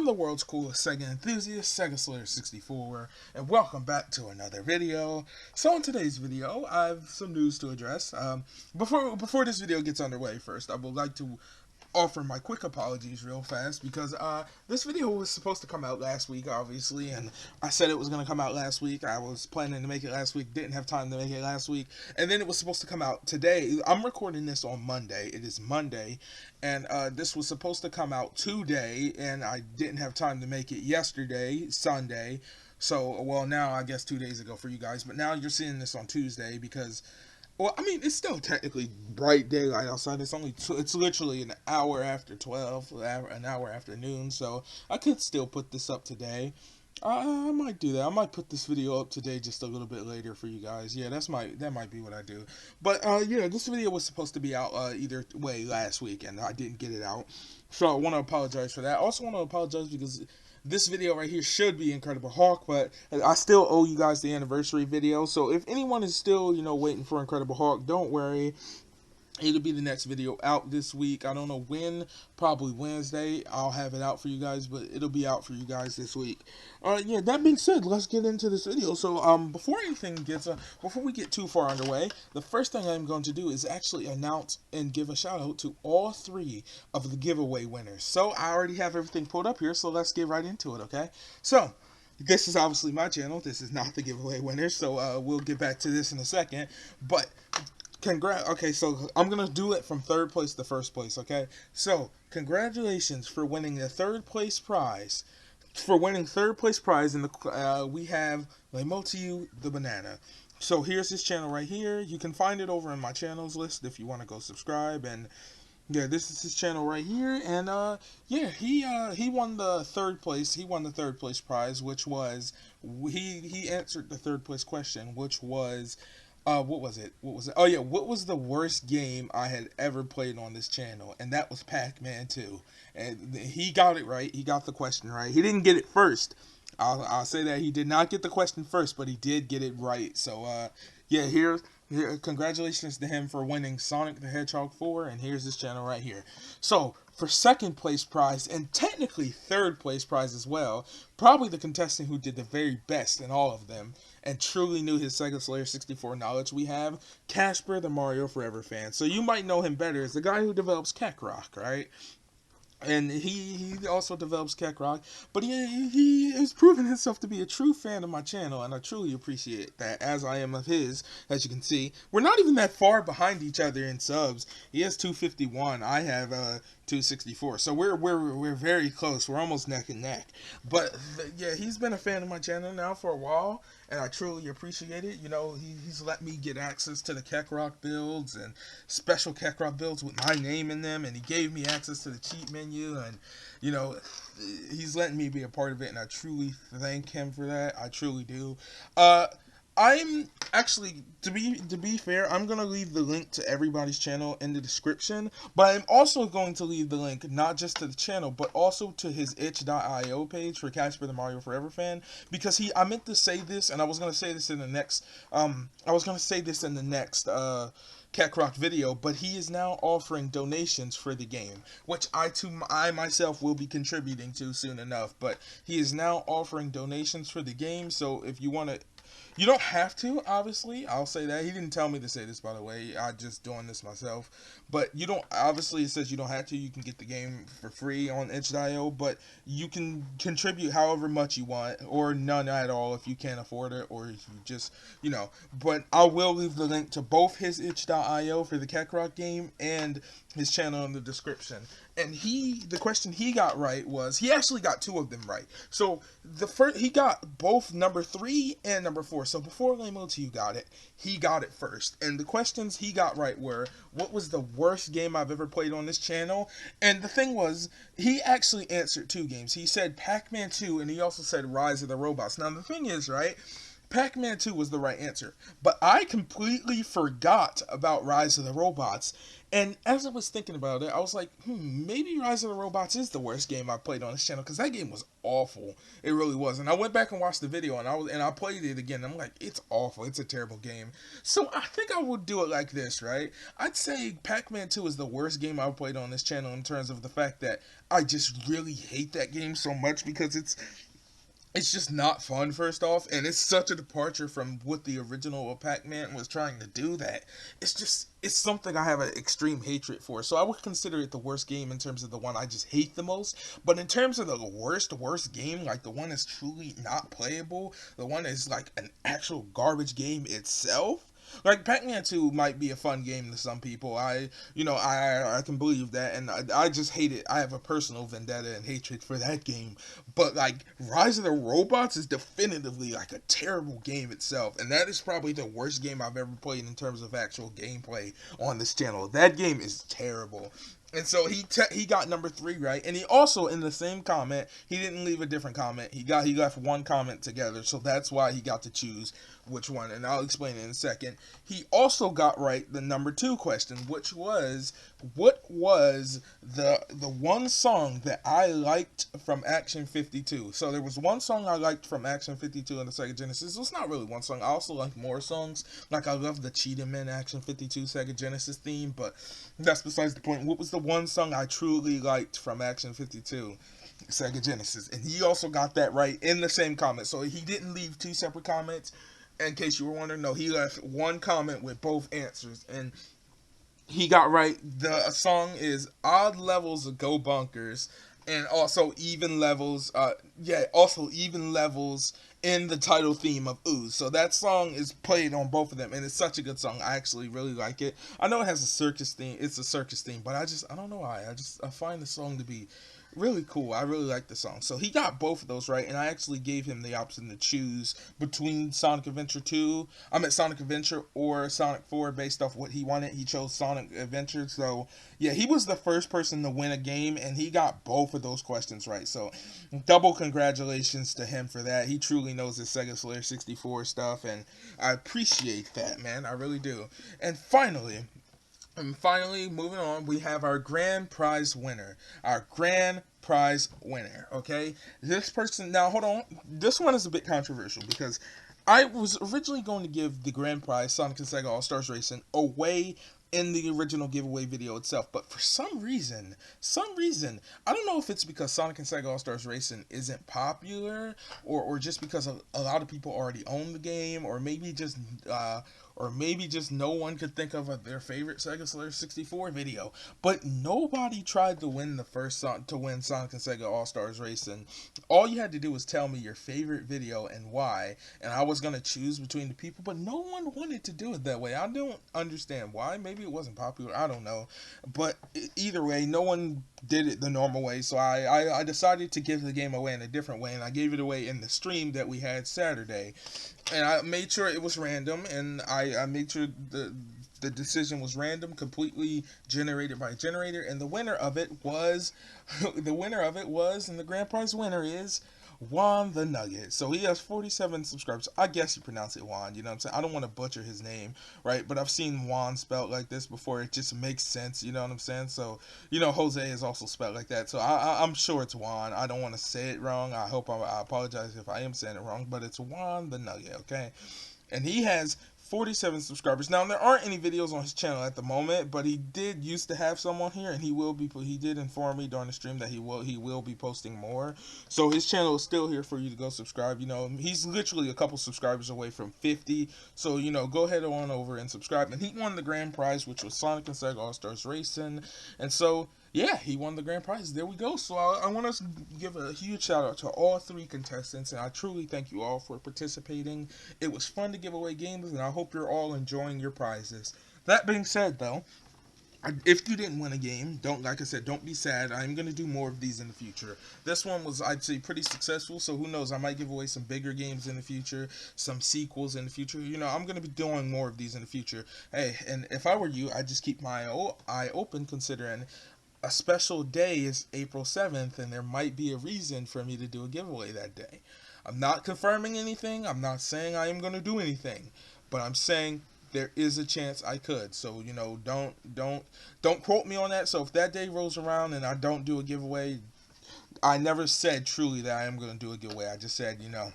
I'm the world's coolest Sega enthusiast, Sega Slayer 64, and welcome back to another video. So in today's video, I have some news to address. Before this video gets underway, first, I would like to offer my quick apologies real fast because this video was supposed to come out last week, obviously, and I said it was going to come out last week. I was planning to make it last week, didn't have time to make it last week, and then it was supposed to come out today. I'm recording this on Monday. It is Monday, and this was supposed to come out today, and I didn't have time to make it yesterday, Sunday. So, well, now I guess 2 days ago for you guys, but now you're seeing this on Tuesday because, well, I mean, it's still technically bright daylight outside. It's literally an hour after 12, an hour after noon, so I could still put this up today. I might do that. I might put this video up today just a little bit later for you guys. Yeah, that might be what I do. But yeah, this video was supposed to be out either way last week, and I didn't get it out. So I want to apologize for that. I also want to apologize because this video right here should be Incredible Hulk, but I still owe you guys the anniversary video. So if anyone is still, waiting for Incredible Hulk, don't worry. It'll be the next video out this week. I don't know when, probably Wednesday. I'll have it out for you guys, but it'll be out for you guys this week. Yeah, that being said, let's get into this video. So, before we get too far underway, the first thing I'm going to do is actually announce and give a shout out to all 3 of the giveaway winners. So, I already have everything pulled up here, so let's get right into it, okay? So, this is obviously my channel. This is not the giveaway winner, so we'll get back to this in a second. But okay, so I'm gonna do it from 3rd place to 1st place, okay? So, congratulations for winning the 3rd place prize. For winning 3rd place prize, and we have Lemotiu the Banana. So here's his channel right here. You can find it over in my channels list if you want to go subscribe. And yeah, this is his channel right here. And yeah, he won the 3rd place. He won the 3rd place prize, which was he answered the 3rd place question, which was. What was it? Oh yeah, what was the worst game I had ever played on this channel? And that was Pac-Man 2. And he got it right. He got the question right. He didn't get it first. I'll say that he did not get the question first, but he did get it right. So yeah, here, congratulations to him for winning Sonic the Hedgehog 4, and here's his channel right here. So, for 2nd place prize, and technically 3rd place prize as well, probably the contestant who did the very best in all of them, and truly knew his Sega Slayer 64 knowledge, we have Casper the Mario Forever fan. So you might know him better as the guy who develops Kakarot, right? And he also develops Kakarot, but he has proven himself to be a true fan of my channel, and I truly appreciate that, as I am of his. As you can see, we're not even that far behind each other in subs. He has 251, I have 264, so we're very close. We're almost neck and neck. But yeah, he's been a fan of my channel now for a while, and I truly appreciate it. He's let me get access to the Kakarot builds and special Kakarot builds with my name in them, and he gave me access to the cheat menu, and he's letting me be a part of it, and I truly thank him for that. I truly do. I'm actually, to be fair, I'm going to leave the link to everybody's channel in the description, but I'm also going to leave the link not just to the channel, but also to his itch.io page for Casper the Mario Forever fan, because I meant to say this, and I was going to say this in the next, Kakarot video, but he is now offering donations for the game, which I myself will be contributing to soon enough, but he is now offering donations for the game, so if you want to, you don't have to, obviously. I'll say that. He didn't tell me to say this, by the way. I'm just doing this myself. But you don't, obviously it says you don't have to. You can get the game for free on itch.io, but you can contribute however much you want, or none at all if you can't afford it, or if you just, But I will leave the link to both his itch.io for the Kakarot game and his channel in the description. And the question he got right was, he actually got 2 of them right. So he got both number 3 and number 4. So before Lemotiu got it, he got it first. And the questions he got right were, what was the worst game I've ever played on this channel? And the thing was, he actually answered 2 games. He said Pac-Man 2, and he also said Rise of the Robots. Now the thing is, right, Pac-Man 2 was the right answer. But I completely forgot about Rise of the Robots. And as I was thinking about it, I was like, maybe Rise of the Robots is the worst game I played on this channel, because that game was awful. It really was. And I went back and watched the video, and I played it again. And I'm like, it's awful. It's a terrible game. So I think I would do it like this, right? I'd say Pac-Man 2 is the worst game I've played on this channel in terms of the fact that I just really hate that game so much, because it's just not fun, first off, and it's such a departure from what the original Pac-Man was trying to do that it's something I have an extreme hatred for. So I would consider it the worst game in terms of the one I just hate the most. But in terms of the worst game, like the one that's truly not playable, the one that's like an actual garbage game itself, like Pac-Man 2 might be a fun game to some people. I can believe that, and I just hate it. I have a personal vendetta and hatred for that game. But like Rise of the Robots is definitively like a terrible game itself, and that is probably the worst game I've ever played in terms of actual gameplay on this channel. That game is terrible. And so he got number 3 right, and he also, in the same comment, he didn't leave a different comment. He left one comment together, so that's why he got to choose which one, and I'll explain it in a second. He also got right the number 2 question, which was, what was the one song that I liked from Action 52? So there was one song I liked from Action 52 in the Sega Genesis. It's not really one song. I also like more songs. Like I love the Cheetah Man Action 52 Sega Genesis theme, but that's besides the point. What was the one song I truly liked from Action 52 Sega Genesis? And he also got that right in the same comment. So he didn't leave 2 separate comments. In case you were wondering, no, he left one comment with both answers, and he got right. The song is Odd Levels of Go Bunkers, and also Even Levels. Also Even Levels in the title theme of Ooze. So that song is played on both of them, and it's such a good song. I actually really like it. I know it has a circus theme. It's a circus theme, but I don't know why. I find the song to be really cool. I really like the song. So he got both of those right, and I actually gave him the option to choose between Sonic Adventure or Sonic 4 based off what he wanted. He chose Sonic Adventure. So yeah, he was the first person to win a game, and he got both of those questions right. So double congratulations to him for that. He truly knows his Sega Slayer 64 stuff, and I appreciate that, man. I really do. And finally, moving on, we have our grand prize winner. Okay? This person, now hold on. This one is a bit controversial because I was originally going to give the grand prize, Sonic and Sega All-Stars Racing, away in the original giveaway video itself, but for some reason, I don't know if it's because Sonic and Sega All-Stars Racing isn't popular, or just because a lot of people already own the game, or maybe just no one could think of their favorite Sega Slayer 64 video. But nobody tried to win Sonic and Sega All-Stars Racing. All you had to do was tell me your favorite video and why, and I was gonna choose between the people, but no one wanted to do it that way. I don't understand why. Maybe it wasn't popular. I don't know. But either way, no one did it the normal way, so I decided to give the game away in a different way, and I gave it away in the stream that we had Saturday. And I made sure it was random, and I made sure the decision was random, completely generated by a generator, and the winner of it was, and the grand prize winner is Juan the Nugget. So he has 47 subscribers. I guess you pronounce it Juan, you know what I'm saying? I don't want to butcher his name, right? But I've seen Juan spelled like this before. It just makes sense, you know what I'm saying? So, Jose is also spelled like that. So I'm sure it's Juan. I don't want to say it wrong. I apologize if I am saying it wrong, but it's Juan the Nugget, okay? And he has 47 subscribers. Now, there aren't any videos on his channel at the moment, but he did used to have some on here, and he did inform me during the stream that he will be posting more. So his channel is still here for you to go subscribe. He's literally a couple subscribers away from 50. So, go ahead on over and subscribe. And he won the grand prize, which was Sonic and Sega All-Stars Racing. And so, yeah, he won the grand prize. There we go. So I want to give a huge shout out to all 3 contestants, and I truly thank you all for participating. It was fun to give away games, and I hope you're all enjoying your prizes. That being said, though, if you didn't win a game, don't be sad. I'm going to do more of these in the future. This one was, I'd say, pretty successful, so who knows, I might give away some bigger games in the future, some sequels in the future. I'm going to be doing more of these in the future. Hey, and if I were you, I'd just keep my eye open, considering a special day is April 7th, and there might be a reason for me to do a giveaway that day. I'm not confirming anything. I'm not saying I am going to do anything, but I'm saying there is a chance I could. So, you know, don't quote me on that. So if that day rolls around and I don't do a giveaway, I never said truly that I am going to do a giveaway. I just said, you know,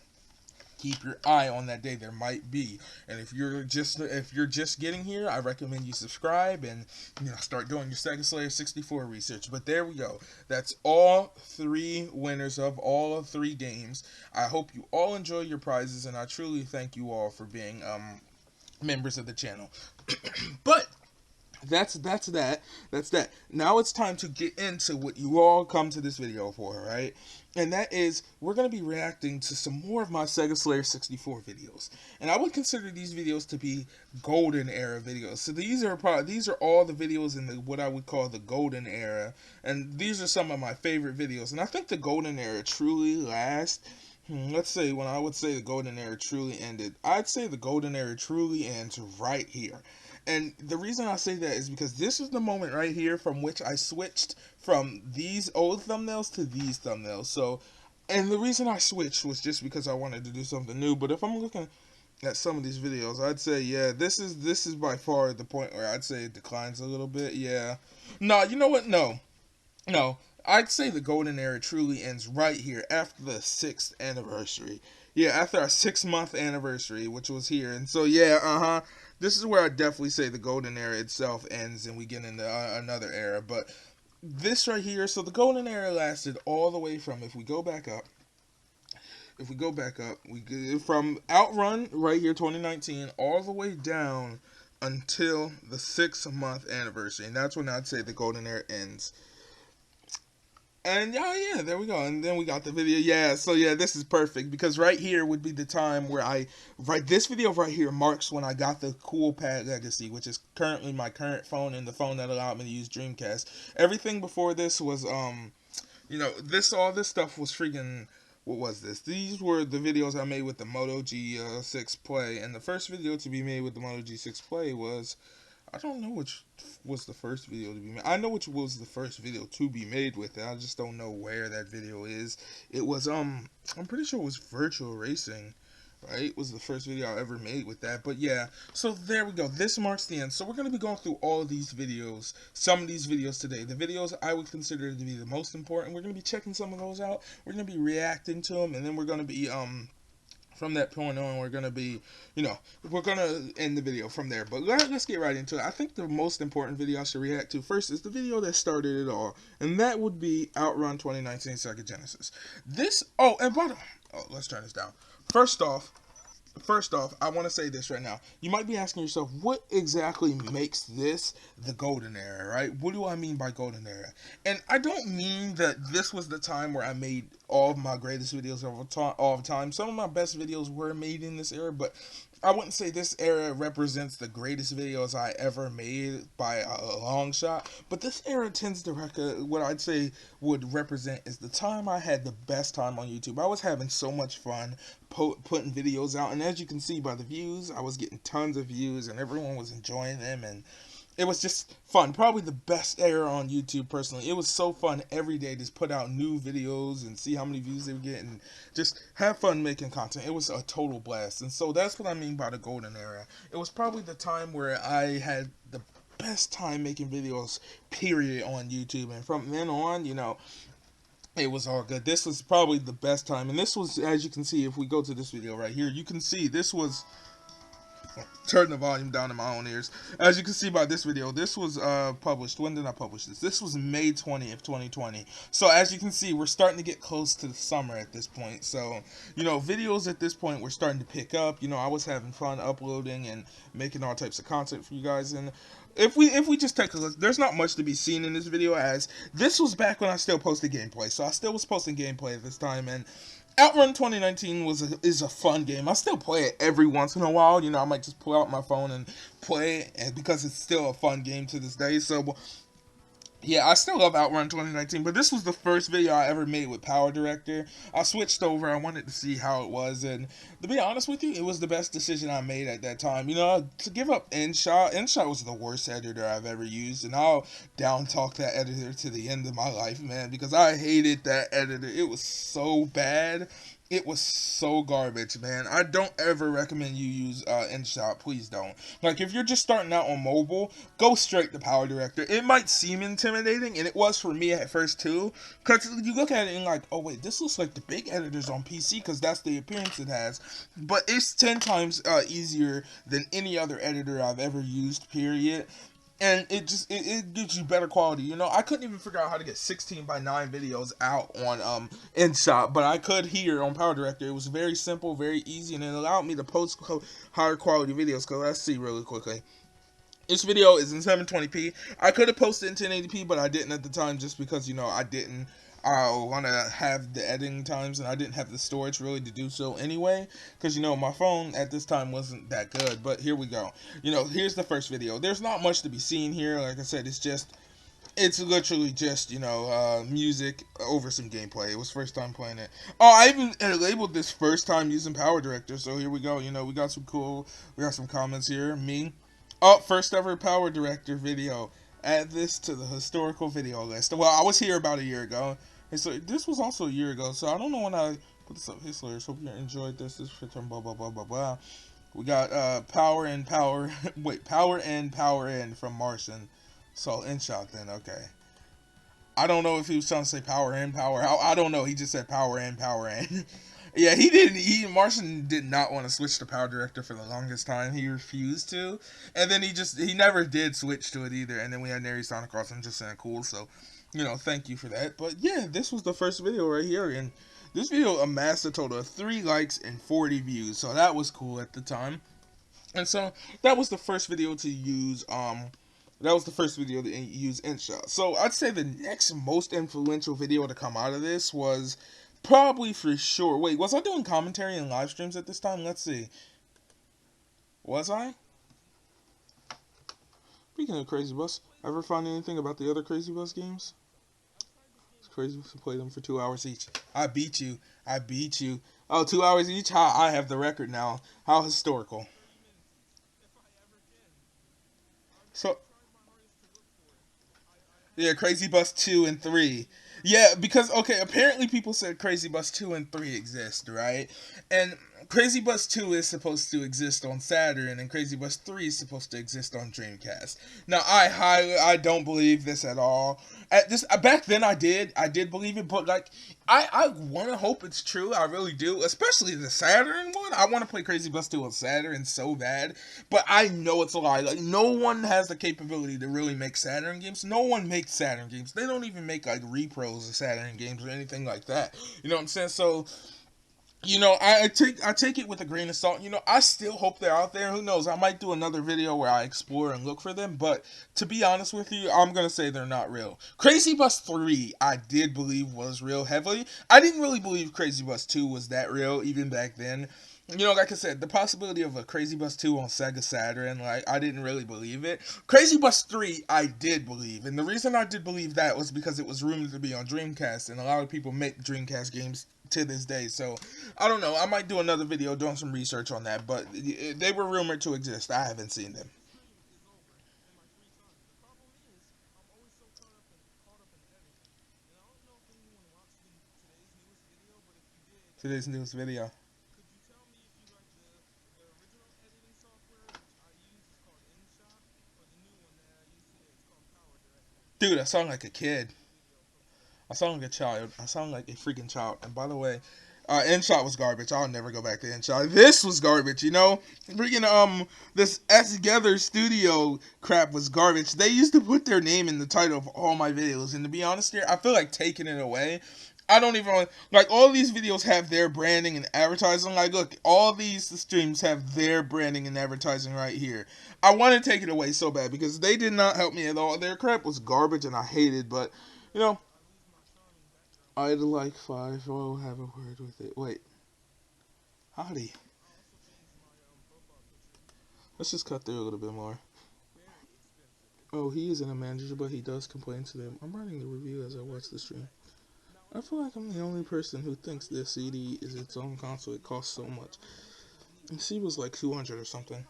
keep your eye on that day. There might be. And if you're just getting here, I recommend you subscribe and, you know, start doing your Sega Slayer 64 research. But there we go. That's all 3 winners of all 3 games. I hope you all enjoy your prizes, and I truly thank you all for being members of the channel. But that's that. Now it's time to get into what you all come to this video for, right? And that is, we're going to be reacting to some more of my Sega Slayer 64 videos. And I would consider these videos to be golden era videos. So these are all the videos in what I would call the golden era. And these are some of my favorite videos. And I think the golden era truly lasts. Let's say, when I would say the golden era truly ended, I'd say the golden era truly ends right here. And the reason I say that is because this is the moment right here from which I switched from these old thumbnails to these thumbnails. So, and the reason I switched was just because I wanted to do something new. But if I'm looking at some of these videos, I'd say, yeah, this is by far the point where I'd say it declines a little bit. Yeah. No, you know what? No. I'd say the golden era truly ends right here after the 6th anniversary. Yeah, after our 6-month anniversary, which was here. And so, yeah, this is where I definitely say the golden era itself ends and we get into another era. But this right here, so the golden era lasted all the way from, if we go back up, we get from Outrun right here, 2019, all the way down until the 6-month anniversary. And that's when I'd say the golden era ends. And yeah, there we go. And then we got the video. Yeah, so yeah, this is perfect because right here would be the time where this video right here marks when I got the Cool Pad Legacy, which is currently my current phone and the phone that allowed me to use Dreamcast. Everything before this was, you know, all this stuff was freaking, what was this? These were the videos I made with the Moto G6 Play, and the first video to be made with the Moto G6 Play was, I don't know which was the first video to be made. I know which was the first video to be made with it. I just don't know where that video is. It was, I'm pretty sure it was Virtual Racing, right? It was the first video I ever made with that. But yeah, so there we go. This marks the end. So we're going to be going through all of these videos, some of these videos today. The videos I would consider to be the most important. We're going to be checking some of those out. We're going to be reacting to them, and then we're going to be, from that point on, we're going to be, you know, we're going to end the video from there. But let's get right into it. I think the most important video I should react to first is the video that started it all. And that would be Outrun 2019 Sega Genesis. Let's turn this down. First off, I want to say this right now. You might be asking yourself, what exactly makes this the golden era, right? What do I mean by golden era? And I don't mean that this was the time where I made all of my greatest videos all the time. Some of my best videos were made in this era, but I wouldn't say this era represents the greatest videos I ever made by a long shot, but this era tends to what I'd say would represent is the time I had the best time on YouTube. I was having so much fun putting videos out, and as you can see by the views, I was getting tons of views, and everyone was enjoying them, and it was just fun. Probably the best era on YouTube, personally. It was so fun every day to put out new videos and see how many views they were getting. And just have fun making content. It was a total blast. And so that's what I mean by the golden era. It was probably the time where I had the best time making videos, period, on YouTube. And from then on, you know, it was all good. This was probably the best time. And this was, as you can see, if we go to this video right here, you can see this was... Turn the volume down in my own ears. As you can see by this video, this was published. When did I publish this? This was May 20th, 2020. So as you can see, we're starting to get close to the summer at this point. So, you know, videos at this point were starting to pick up. You know, I was having fun uploading and making all types of content for you guys. And if we just take a look, there's not much to be seen in this video, as this was back when I still posted gameplay. So I still was posting gameplay at this time, and Outrun 2019 is a fun game. I still play it every once in a while. You know, I might just pull out my phone and play it, and because it's still a fun game to this day. So, yeah, I still love Outrun 2019, but this was the first video I ever made with PowerDirector. I switched over. I wanted to see how it was, and to be honest with you, it was the best decision I made at that time. You know, to give up InShot was the worst editor I've ever used, and I'll down talk that editor to the end of my life, man, because I hated that editor. It was so bad. It was so garbage, man. I don't ever recommend you use InShot. Please don't. Like, if you're just starting out on mobile, go straight to PowerDirector. It might seem intimidating, and it was for me at first too. Because you look at it and like, oh wait, this looks like the big editors on PC because that's the appearance it has. But it's 10 times easier than any other editor I've ever used. Period. And it gives you better quality. You know, I couldn't even figure out how to get 16:9 videos out on InShot, but I could here on PowerDirector. It was very simple, very easy, and it allowed me to post higher quality videos. Cause let's see really quickly. This video is in 720p. I could have posted in 1080p, but I didn't at the time just because, you know, I didn't want to have the editing times and I didn't have the storage really to do so anyway. Because, you know, my phone at this time wasn't that good. But here we go. You know, here's the first video. There's not much to be seen here. Like I said, it's literally just, you know, music over some gameplay. It was first time playing it. Oh, I even labeled this first time using PowerDirector. So here we go. You know, we got some comments here. Me. Oh, first ever PowerDirector video. Add this to the historical video list. Well, I was here about a year ago. And so this was also a year ago. So I don't know when I put this up. History. Hope you enjoyed this. This is blah blah blah blah blah. We got power and power. Wait, power in from Martian. So InShot then. Okay. I don't know if he was trying to say power in, power out. I don't know. He just said power in, power in. Yeah, he didn't. Martian did not want to switch to PowerDirector for the longest time. He refused to, and then he never did switch to it either. And then we had Neri Sonic Cross. I'm just saying, cool. So, you know, thank you for that. But yeah, this was the first video right here, and this video amassed a total of 3 likes and 40 views. So that was cool at the time. And so that was the first video to use InShot. So I'd say the next most influential video to come out of this was probably for sure. Wait, was I doing commentary and live streams at this time? Let's see. Was I? Speaking of Crazy Bus, ever find anything about the other Crazy Bus games? It's crazy to play them for 2 hours each. I beat you. I beat you. Oh, 2 hours each? I have the record now. How historical. So, yeah, Crazy Bus 2 and 3. Yeah, because, okay, apparently people said Crazy Bus 2 and 3 exist, right? And Crazy Bus 2 is supposed to exist on Saturn, and Crazy Bus 3 is supposed to exist on Dreamcast. Now, I don't believe this at all. At this back then, I did believe it, but like, I want to hope it's true. I really do, especially the Saturn one. I want to play Crazy Bus 2 on Saturn so bad, but I know it's a lie. Like, no one has the capability to really make Saturn games. No one makes Saturn games. They don't even make like repros of Saturn games or anything like that. You know what I'm saying? So, you know, I take it with a grain of salt. You know, I still hope they're out there. Who knows? I might do another video where I explore and look for them. But to be honest with you, I'm gonna say they're not real. Crazy Bus 3, I did believe was real heavily. I didn't really believe Crazy Bus 2 was that real even back then. You know, like I said, the possibility of a Crazy Bus 2 on Sega Saturn, like, I didn't really believe it. Crazy Bus 3, I did believe. And the reason I did believe that was because it was rumored to be on Dreamcast, and a lot of people make Dreamcast games to this day. So, I don't know. I might do another video doing some research on that, but they were rumored to exist. I haven't seen them. Today's newest video. Dude, I sound like a kid. I sound like a child. I sound like a freaking child. And by the way, InShot was garbage. I'll never go back to InShot. This was garbage, you know? Freaking, this S Together Studio crap was garbage. They used to put their name in the title of all my videos. And to be honest here, I feel like taking it away. I don't even want, like, all these videos have their branding and advertising. Like, look, all these streams have their branding and advertising right here. I want to take it away so bad because they did not help me at all. Their crap was garbage and I hated, but, you know, I'd like 5. I'll have a word with it. Wait. Howdy. Let's just cut through a little bit more. Oh, he isn't a manager, but he does complain to them. I'm writing the review as I watch the stream. I feel like I'm the only person who thinks this CD is its own console. It costs so much. And C was like 200 or something.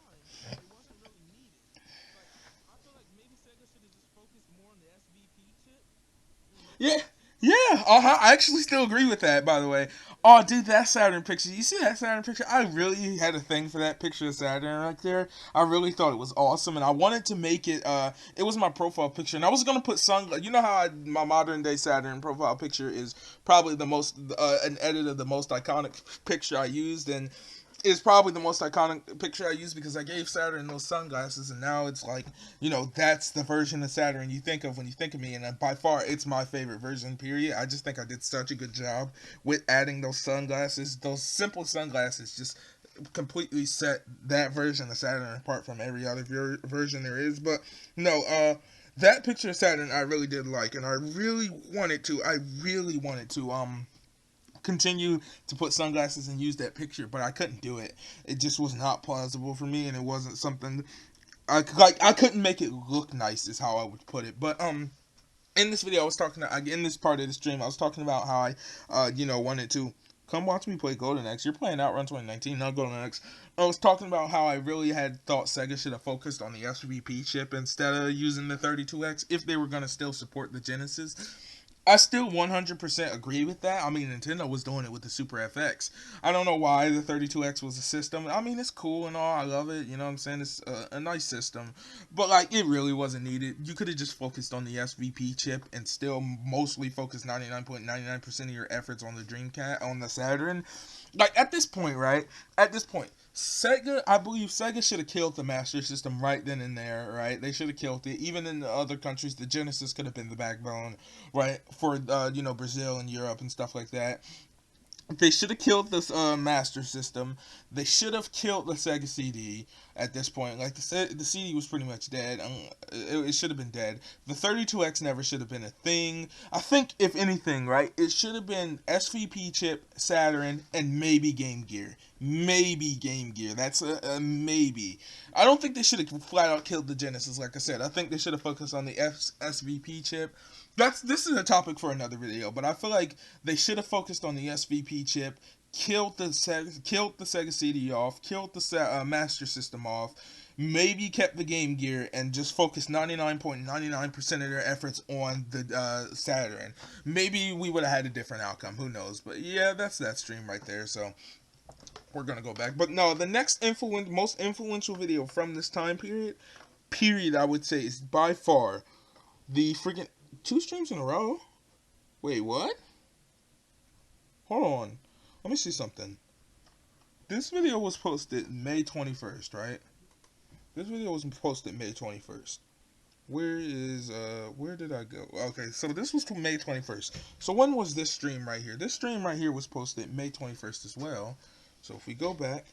Yeah, yeah. I actually still agree with that, by the way. Oh, dude, that Saturn picture. You see that Saturn picture? I really had a thing for that picture of Saturn right there. I really thought it was awesome, and I wanted to make it. It was my profile picture, and I was gonna put sunglasses. You know how my modern day Saturn profile picture is probably the most an edit of the most iconic picture I used, and is probably the most iconic picture I used because I gave Saturn those sunglasses, and now it's like, that's the version of Saturn you think of when you think of me, and by far it's my favorite version. Period. I just think I did such a good job with adding those sunglasses. Those simple sunglasses just completely set that version of Saturn apart from every other version there is. But no, that picture of Saturn I really did like, and I really wanted to. Continue to put sunglasses and use that picture, but I couldn't do it. It just was not plausible for me, and it wasn't something I couldn't make it look nice, is how I would put it. But in this video, I was talking in this part of the stream, I was talking about how I wanted to come watch me play Golden Axe. You're playing Outrun 2019, not Golden Axe. I was talking about how I really had thought Sega should have focused on the SVP chip instead of using the 32X if they were going to still support the Genesis. I still 100% agree with that. I mean, Nintendo was doing it with the Super FX. I don't know why the 32X was a system. I mean, it's cool and all. I love it. You know what I'm saying? It's a nice system. But, like, it really wasn't needed. You could have just focused on the SVP chip and still mostly focused 99.99% of your efforts on the Dreamcast, on the Saturn. Like, at this point, right? At this point, Sega, I believe Sega should have killed the Master System right then and there, right? They should have killed it. Even in the other countries, the Genesis could have been the backbone, right? For, Brazil and Europe and stuff like that. They should have killed this Master System. They should have killed the Sega CD at this point. Like, the CD was pretty much dead. It should have been dead. The 32X never should have been a thing. I think, if anything, right, it should have been SVP chip, Saturn, and maybe Game Gear. Maybe Game Gear. That's a maybe. I don't think they should have flat out killed the Genesis, like I said. I think they should have focused on the SVP chip. This is a topic for another video, but I feel like they should have focused on the SVP chip, killed the Sega CD off, killed the Master System off, maybe kept the Game Gear, and just focused 99.99% of their efforts on the Saturn. Maybe we would have had a different outcome. Who knows? But yeah, that's that stream right there. So we're gonna go back. But no, the next most influential video from this time period, I would say, is by far the freaking 2 streams in a row. Wait, what? Hold on. Let me see something. This video was posted May 21st, right? This video was posted May 21st. Where did I go? Okay, so this was May 21st. So when was this stream right here? This stream right here was posted May 21st as well. So if we go back,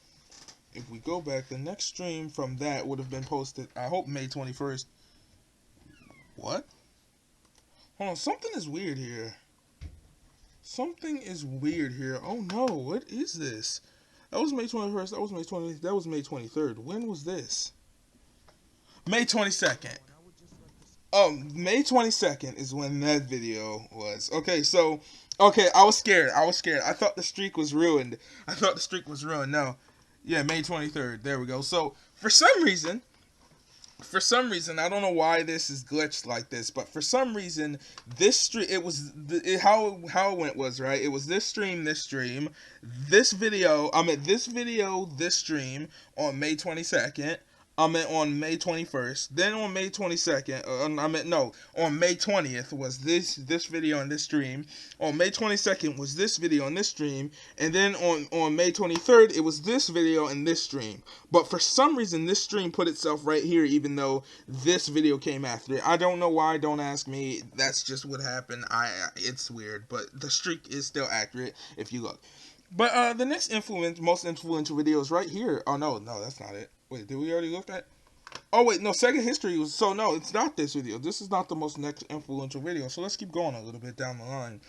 the next stream from that would have been posted, I hope, May 21st. What? Hold on, something is weird here. Something is weird here. Oh no, what is this? That was May 21st, that was May 20th, that was May 23rd. When was this? May 22nd. Oh, May 22nd is when that video was. Okay, so, I was scared. I thought the streak was ruined. No. Yeah, May 23rd. There we go. So, for some reason, I don't know why this is glitched like this, but for some reason, this stream, how it went was, right? It was this stream, this video, this stream on May 22nd. On May 21st. Then on May 22nd, on May 20th was this video and this stream. On May 22nd was this video and this stream. And then on May 23rd, it was this video and this stream. But for some reason, this stream put itself right here, even though this video came after it. I don't know why, don't ask me. That's just what happened. It's weird, but the streak is still accurate if you look. But the next most influential video is right here. Oh, no, that's not it. Wait, did we already look at? Oh, wait, no, Sega history was... So, no, it's not this video. This is not the most next influential video. So, let's keep going a little bit down the line.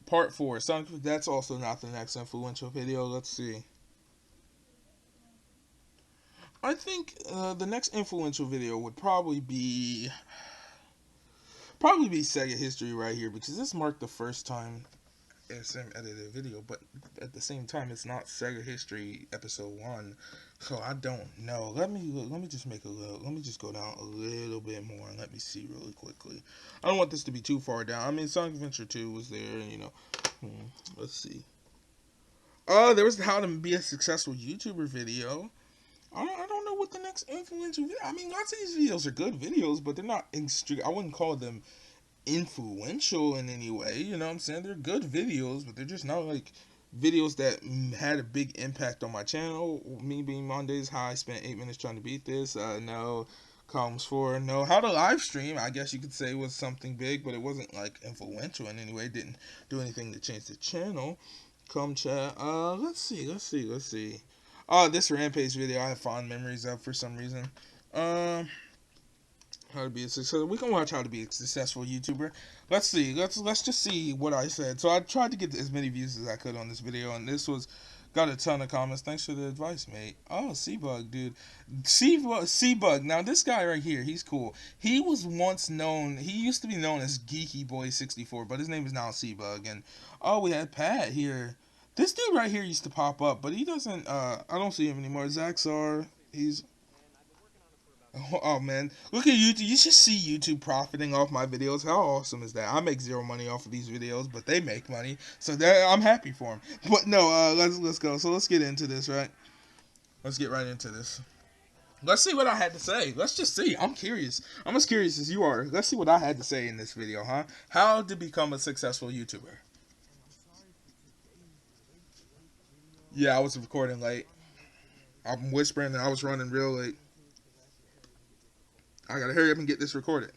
Part 4. That's also not the next influential video. Let's see. I think the next influential video would probably be Sega history right here, because this marked the first time SM edited video, but at the same time, it's not Sega history episode 1, so I don't know. Let me just make a little. Let me just go down a little bit more and let me see really quickly. I don't want this to be too far down. I mean, Sonic Adventure 2 was there, and let's see. There was how to be a successful YouTuber video. I don't know what the next influential video. I mean, lots of these videos are good videos, but they're not I wouldn't call them influential in any way. You know what I'm saying? They're good videos, but they're just not like videos that had a big impact on my channel. Me being Monday's how I spent 8 minutes trying to beat this. No. Comes for no how to live stream. I guess you could say was something big, but it wasn't like influential in any way. It didn't do anything to change the channel. Come chat. Let's see. Oh, this Rampage video I have fond memories of for some reason. Um, how to be a successful. We can watch how to be a successful YouTuber. Let's see. Let's just see what I said. So I tried to get as many views as I could on this video, and this was got a ton of comments. Thanks for the advice, mate. Oh, Seabug, dude. Seabug. Now this guy right here, he's cool. He was once known. He used to be known as Geeky Boy 64, but his name is now Seabug. And oh, we had Pat here. This dude right here used to pop up, but he doesn't. I don't see him anymore. Zaxar. He's oh man, look at YouTube. You should see YouTube profiting off my videos. How awesome is that? I make zero money off of these videos, but they make money, so I'm happy for them. But no, let's go. So let's get into this, right? Let's get right into this. Let's see what I had to say. Let's just see. I'm curious. I'm as curious as you are. Let's see what I had to say in this video, huh? How to become a successful YouTuber. Yeah, I was recording late. I'm whispering and I was running real late. I gotta hurry up and get this recorded.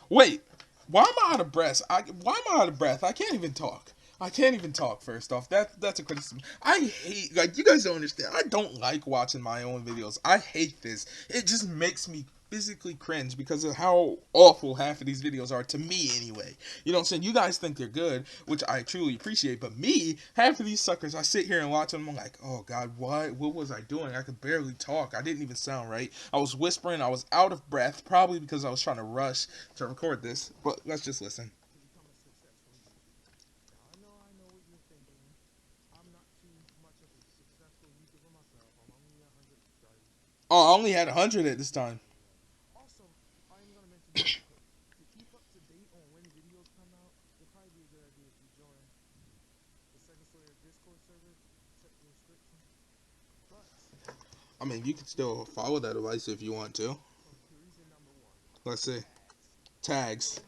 Wait, why am I out of breath? Why am I out of breath? I can't even talk. I can't even talk. First off, that's a criticism. I hate you guys don't understand. I don't like watching my own videos. I hate this. It just makes me physically cringe because of how awful half of these videos are to me anyway. You know what I'm saying? You guys think they're good, which I truly appreciate, but me, half of these suckers, I sit here and watch them, I'm like, oh god, what was I doing? I could barely talk. I didn't even sound right. I was whispering, I was out of breath, probably because I was trying to rush to record this, but let's just listen. Oh, I only had 100 at this time. I mean, you can still follow that advice if you want to. Let's see. Tags.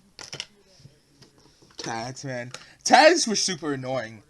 Tags, man. Tags were super annoying.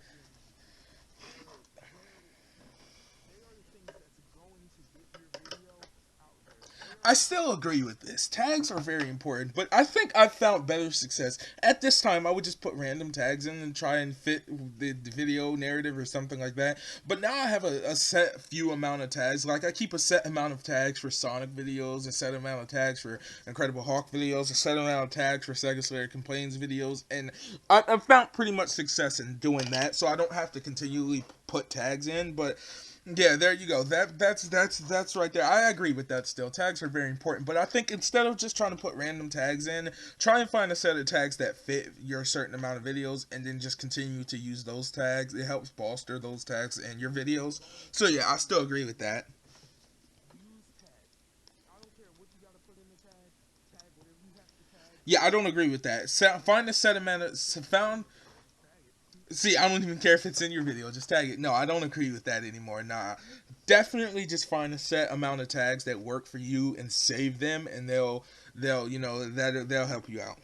I still agree with this. Tags are very important, but I think I've found better success. At this time, I would just put random tags in and try and fit the video narrative or something like that. But now I have a set few amount of tags. Like, I keep a set amount of tags for Sonic videos, a set amount of tags for Incredible Hulk videos, a set amount of tags for Sega Slayer Complains videos, and I've found pretty much success in doing that, so I don't have to continually put tags in, but yeah, there you go. That's right there. I agree with that still. Tags are very important, but I think instead of just trying to put random tags in, try and find a set of tags that fit your certain amount of videos and then just continue to use those tags. It helps bolster those tags in your videos. So yeah, I still agree with that. Yeah, I don't agree with that. Find a set amount of found See, I don't even care if it's in your video. Just tag it. No, I don't agree with that anymore. Nah. Definitely just find a set amount of tags that work for you and save them, and they'll they'll help you out.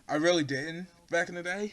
I really didn't back in the day.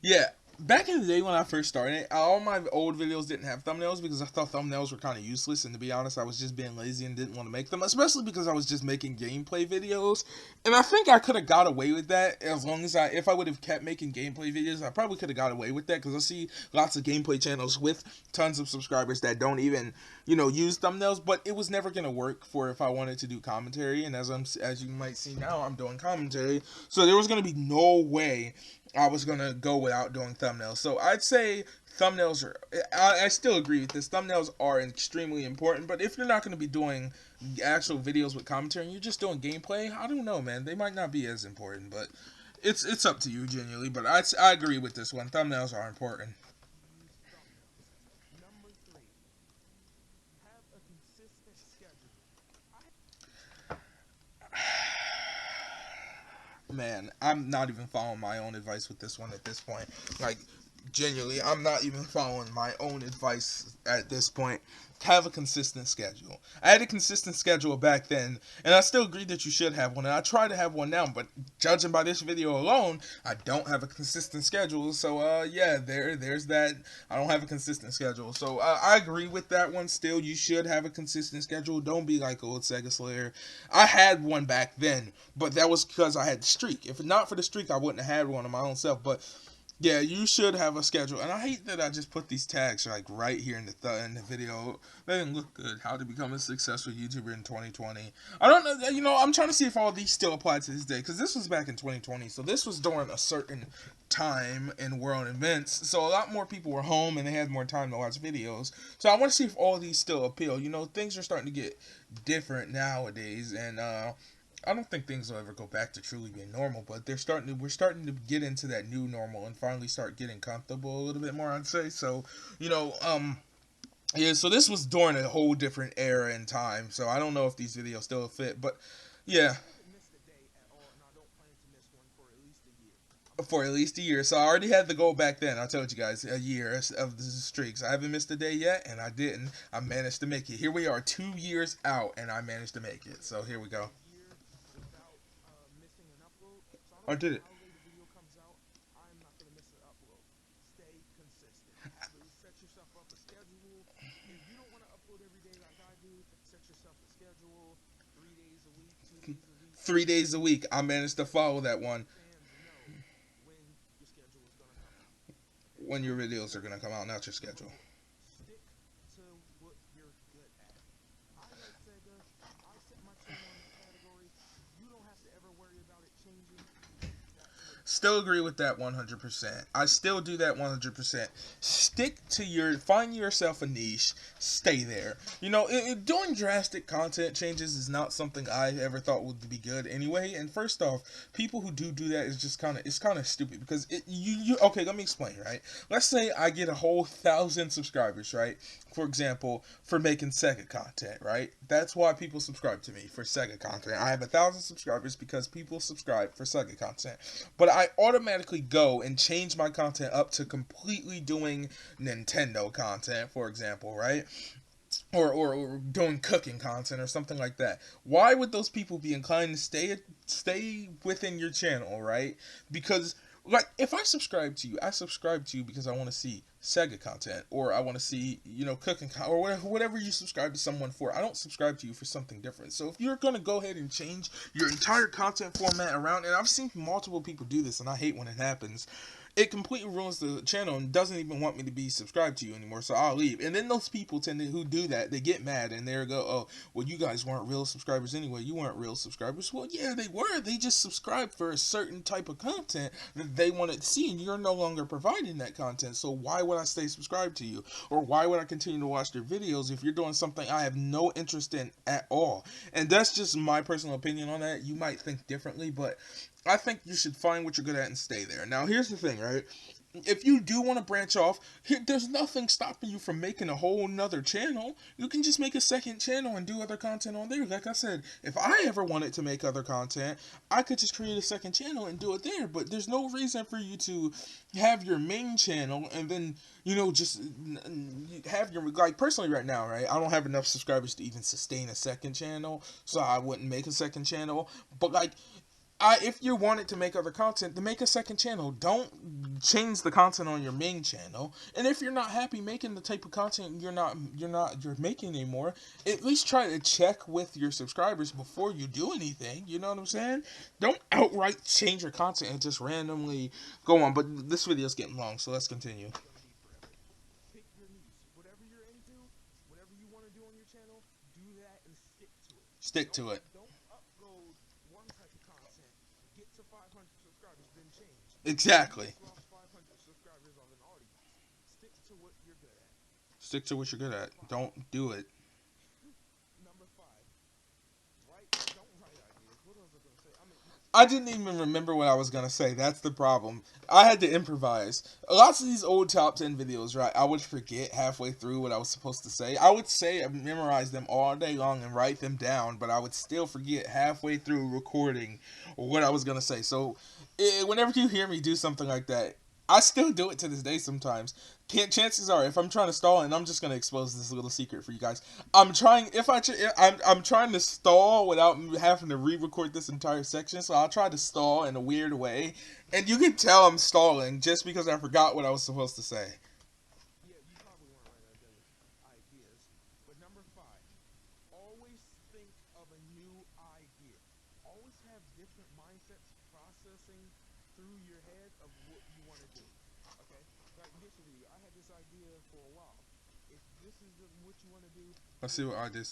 Yeah, back in the day when I first started, all my old videos didn't have thumbnails because I thought thumbnails were kind of useless. And to be honest, I was just being lazy and didn't want to make them, especially because I was just making gameplay videos. And I think I could have got away with that as long as if I would have kept making gameplay videos, I probably could have got away with that because I see lots of gameplay channels with tons of subscribers that don't even, use thumbnails. But it was never gonna work for if I wanted to do commentary. And as you might see now, I'm doing commentary, so there was gonna be no way I was gonna go without doing thumbnails. So I'd say thumbnails are. I still agree with this. Thumbnails are extremely important. But if you're not gonna be doing actual videos with commentary and you're just doing gameplay, I don't know, man. They might not be as important. But it's up to you, genuinely. But I agree with this one. Thumbnails are important. man, I'm not even following my own advice with this one at this point. Like, genuinely, I'm not even following my own advice at this point. Have a consistent schedule. I had a consistent schedule back then, and I still agree that you should have one, and I try to have one now, but judging by this video alone, I don't have a consistent schedule, so, yeah, there's that. I don't have a consistent schedule, so, I agree with that one still. You should have a consistent schedule. Don't be like old Sega Slayer. I had one back then, but that was because I had the streak. If not for the streak, I wouldn't have had one of my own self, but yeah, you should have a schedule. And I hate that I just put these tags like right here in the video. They didn't look good. How to become a successful YouTuber in 2020. I don't know. You know, I'm trying to see if all these still apply to this day, because this was back in 2020. So this was during a certain time in world events. So a lot more people were home and they had more time to watch videos. So I want to see if all these still appeal. You know, things are starting to get different nowadays, and I don't think things will ever go back to truly being normal, but we're starting to get into that new normal and finally start getting comfortable a little bit more, I'd say. So, you know, yeah, so this was during a whole different era and time, so I don't know if these videos still fit, but yeah, for at least a year. So I already had the goal back then. I told you guys, a year of the streaks. I haven't missed a day yet, and I didn't. I managed to make it. Here we are, 2 years out, and I managed to make it. So here we go. I did it. Three days a week. I managed to follow that one. When your videos are gonna come out, not your schedule. Still agree with that 100%. I still do that 100%. Stick to find yourself a niche, stay there. You know, doing drastic content changes is not something I ever thought would be good anyway. And first off, people who do that is just it's kind of stupid, because okay, let me explain, right? Let's say I get a whole 1,000 subscribers, right? For example, for making Sega content, right? That's why people subscribe to me, for Sega content. I have 1,000 subscribers because people subscribe for Sega content. But I automatically go and change my content up to completely doing Nintendo content, for example, right? Or doing cooking content or something like that. Why would those people be inclined to stay within your channel, right? Because, like, if I subscribe to you because I want to see Sega content, or I want to see, you know, cooking or whatever you subscribe to someone for. I don't subscribe to you for something different. So if you're going to go ahead and change your entire content format around, and I've seen multiple people do this, and I hate when it happens, it completely ruins the channel and doesn't even want me to be subscribed to you anymore, so I'll leave. And then those people who do that, they get mad and they go, oh, well, you guys weren't real subscribers anyway. You weren't real subscribers. Well, yeah, they were. They just subscribed for a certain type of content that they wanted to see, and you're no longer providing that content. So why would I stay subscribed to you? Or why would I continue to watch their videos if you're doing something I have no interest in at all? And that's just my personal opinion on that. You might think differently, but I think you should find what you're good at and stay there. Now, here's the thing, right? If you do want to branch off, there's nothing stopping you from making a whole nother channel. You can just make a second channel and do other content on there. Like I said, if I ever wanted to make other content, I could just create a second channel and do it there. But there's no reason for you to have your main channel and then, you know, just have your, like, personally right now, right? I don't have enough subscribers to even sustain a second channel, so I wouldn't make a second channel. But, like, if you wanted to make other content, then make a second channel. Don't change the content on your main channel. And if you're not happy making the type of content you're making anymore, at least try to check with your subscribers before you do anything. You know what I'm saying? Don't outright change your content and just randomly go on. But this video is getting long, so let's continue. Stick to it. Exactly. Stick to what you're good at. Don't do it. I didn't even remember what I was gonna say. That's the problem. I had to improvise. Lots of these old top 10 videos, right? I would forget halfway through what I was supposed to say. I would say I memorize them all day long and write them down, but I would still forget halfway through recording what I was gonna say. So, whenever you hear me do something like that, I still do it to this day sometimes. Chances are, if I'm trying to stall, and I'm just gonna expose this little secret for you guys. I'm trying. If I'm trying to stall without having to re-record this entire section. So I'll try to stall in a weird way, and you can tell I'm stalling just because I forgot what I was supposed to say. Let's see what I did.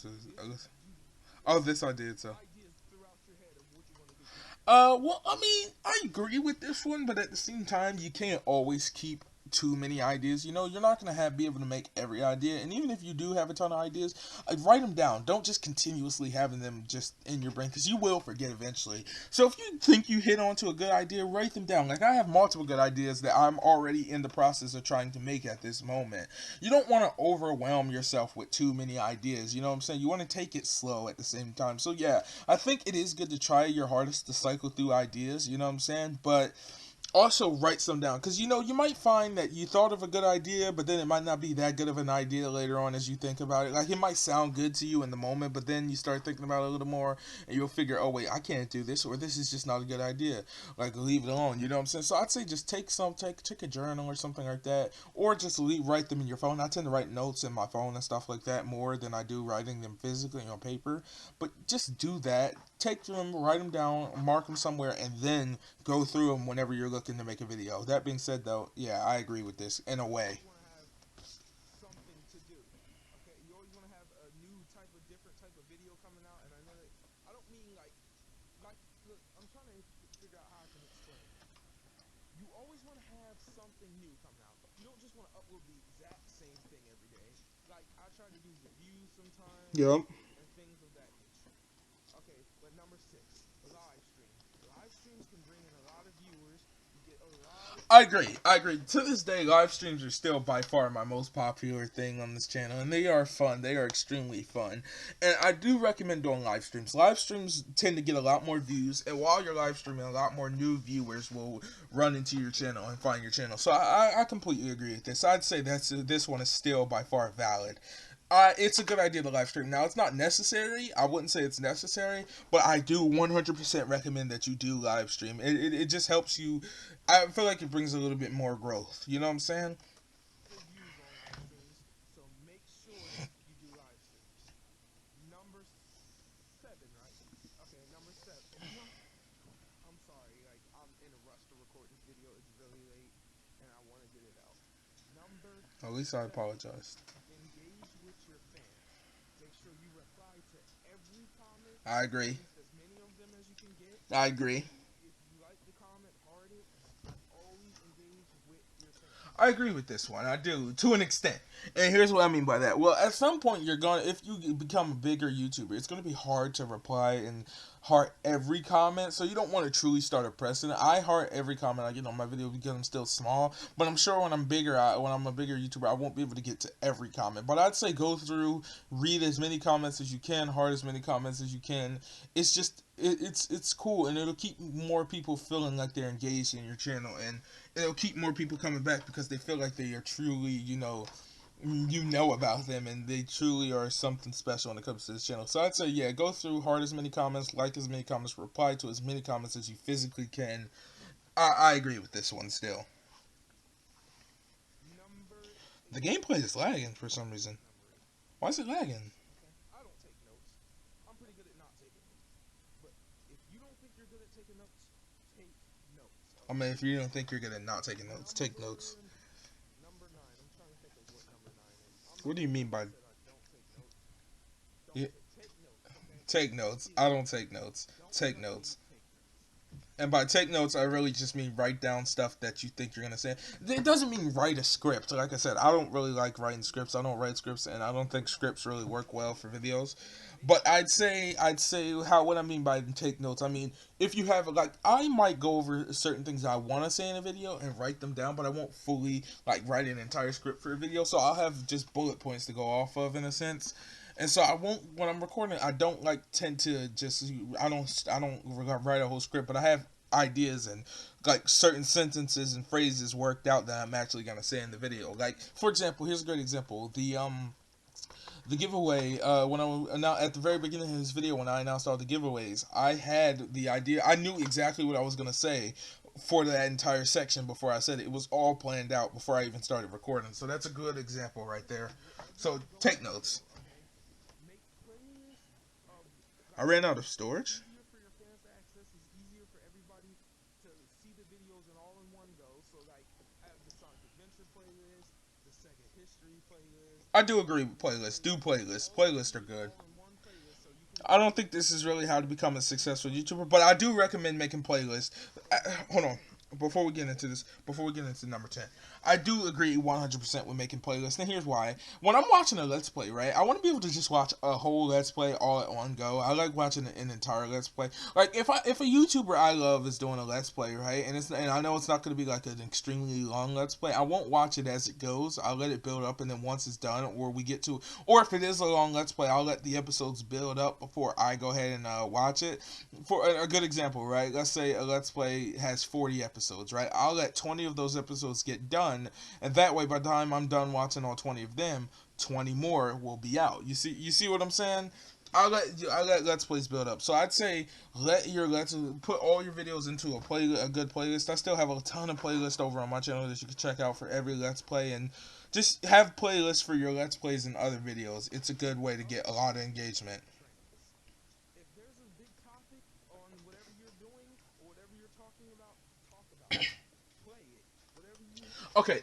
Oh, this I did. So. Well, I mean, I agree with this one, but at the same time, you can't always keep too many ideas. You know, you're not gonna be able to make every idea, and even if you do have a ton of ideas, write them down. Don't just continuously having them just in your brain, because you will forget eventually. So if you think you hit onto a good idea, write them down. Like I have multiple good ideas that I'm already in the process of trying to make at this moment. You don't want to overwhelm yourself with too many ideas. You know what I'm saying? You want to take it slow at the same time. So yeah, I think it is good to try your hardest to cycle through ideas. You know what I'm saying? But also write some down, because you know you might find that you thought of a good idea, but then it might not be that good of an idea later on as you think about it. Like it might sound good to you in the moment, but then you start thinking about it a little more and you'll figure, oh wait, I can't do this, or this is just not a good idea. Like leave it alone. You know what I'm saying? So I'd say just take a journal or something like that, or just write them in your phone. I tend to write notes in my phone and stuff like that more than I do writing them physically on paper. But just do that. Take them, write them down, mark them somewhere, and then go through them whenever you're looking to make a video. That being said, though, yeah, I agree with this in a way. Yep. I agree. I agree. To this day, live streams are still by far my most popular thing on this channel, and they are fun. They are extremely fun, and I do recommend doing live streams. Live streams tend to get a lot more views, and while you're live streaming, a lot more new viewers will run into your channel and find your channel. So I completely agree with this. I'd say this one is still by far valid. It's a good idea to live stream. Now, it's not necessary. I wouldn't say it's necessary, but I do 100% recommend that you do live stream. It just helps you. I feel like it brings a little bit more growth. You know what I'm saying? At least I apologize. I agree. I agree. I agree with this one. I do to an extent. And here's what I mean by that. Well, at some point you're going to if you become a bigger YouTuber, it's going to be hard to reply and heart every comment. So you don't want to truly start a precedent. I heart every comment I get on my video because I'm still small, but I'm sure when I'm bigger, when I'm a bigger YouTuber, I won't be able to get to every comment. But I'd say go through, read as many comments as you can, heart as many comments as you can. It's just it's cool, and it'll keep more people feeling like they're engaged in your channel, and it'll keep more people coming back because they feel like they are truly, you know about them, and they truly are something special when it comes to this channel. So I'd say, yeah, go through, heart as many comments, like as many comments, reply to as many comments as you physically can. I agree with this one still. The gameplay is lagging for some reason. Why is it lagging? I mean, if you don't think you're good at not taking notes, take notes. What do you mean by yeah, take notes? I don't take notes. Take notes. And by take notes, I really just mean write down stuff that you think you're gonna say. It doesn't mean write a script. Like I said, I don't really like writing scripts. I don't write scripts, and I don't think scripts really work well for videos. But I'd say how what I mean by take notes. I mean if you have like I might go over certain things I want to say in a video and write them down, but I won't fully like write an entire script for a video. So I'll have just bullet points to go off of in a sense. And so I won't when I'm recording. I don't like tend to just I don't write a whole script, but I have ideas and like certain sentences and phrases worked out that I'm actually gonna say in the video. Like for example, here's a great example. The giveaway when at the very beginning of this video when I announced all the giveaways, I had the idea. I knew exactly what I was gonna say for that entire section before I said it. It was all planned out before I even started recording. So that's a good example right there. So take notes. I ran out of storage. I do agree with playlists. Do playlists. Playlists are good. I don't think this is really how to become a successful YouTuber, but I do recommend making playlists. Hold on. Before we get into this, before we get into number 10, I do agree 100% with making playlists, and here's why. When I'm watching a Let's Play, right, I want to be able to just watch a whole Let's Play all at one go. I like watching an entire Let's Play. Like, if a YouTuber I love is doing a Let's Play, right, and I know it's not going to be like an extremely long Let's Play, I won't watch it as it goes. I'll let it build up, and then once it's done, or if it is a long Let's Play, I'll let the episodes build up before I go ahead and watch it. For a good example, right, let's say a Let's Play has 40 episodes, right? I'll let 20 of those episodes get done, and that way by the time I'm done watching all 20 of them, 20 more will be out. You see what I'm saying? I let Let's Plays build up. So I'd say put all your videos into a good playlist. I still have a ton of playlists over on my channel that you can check out for every Let's Play, and just have playlists for your Let's Plays and other videos. It's a good way to get a lot of engagement. Okay,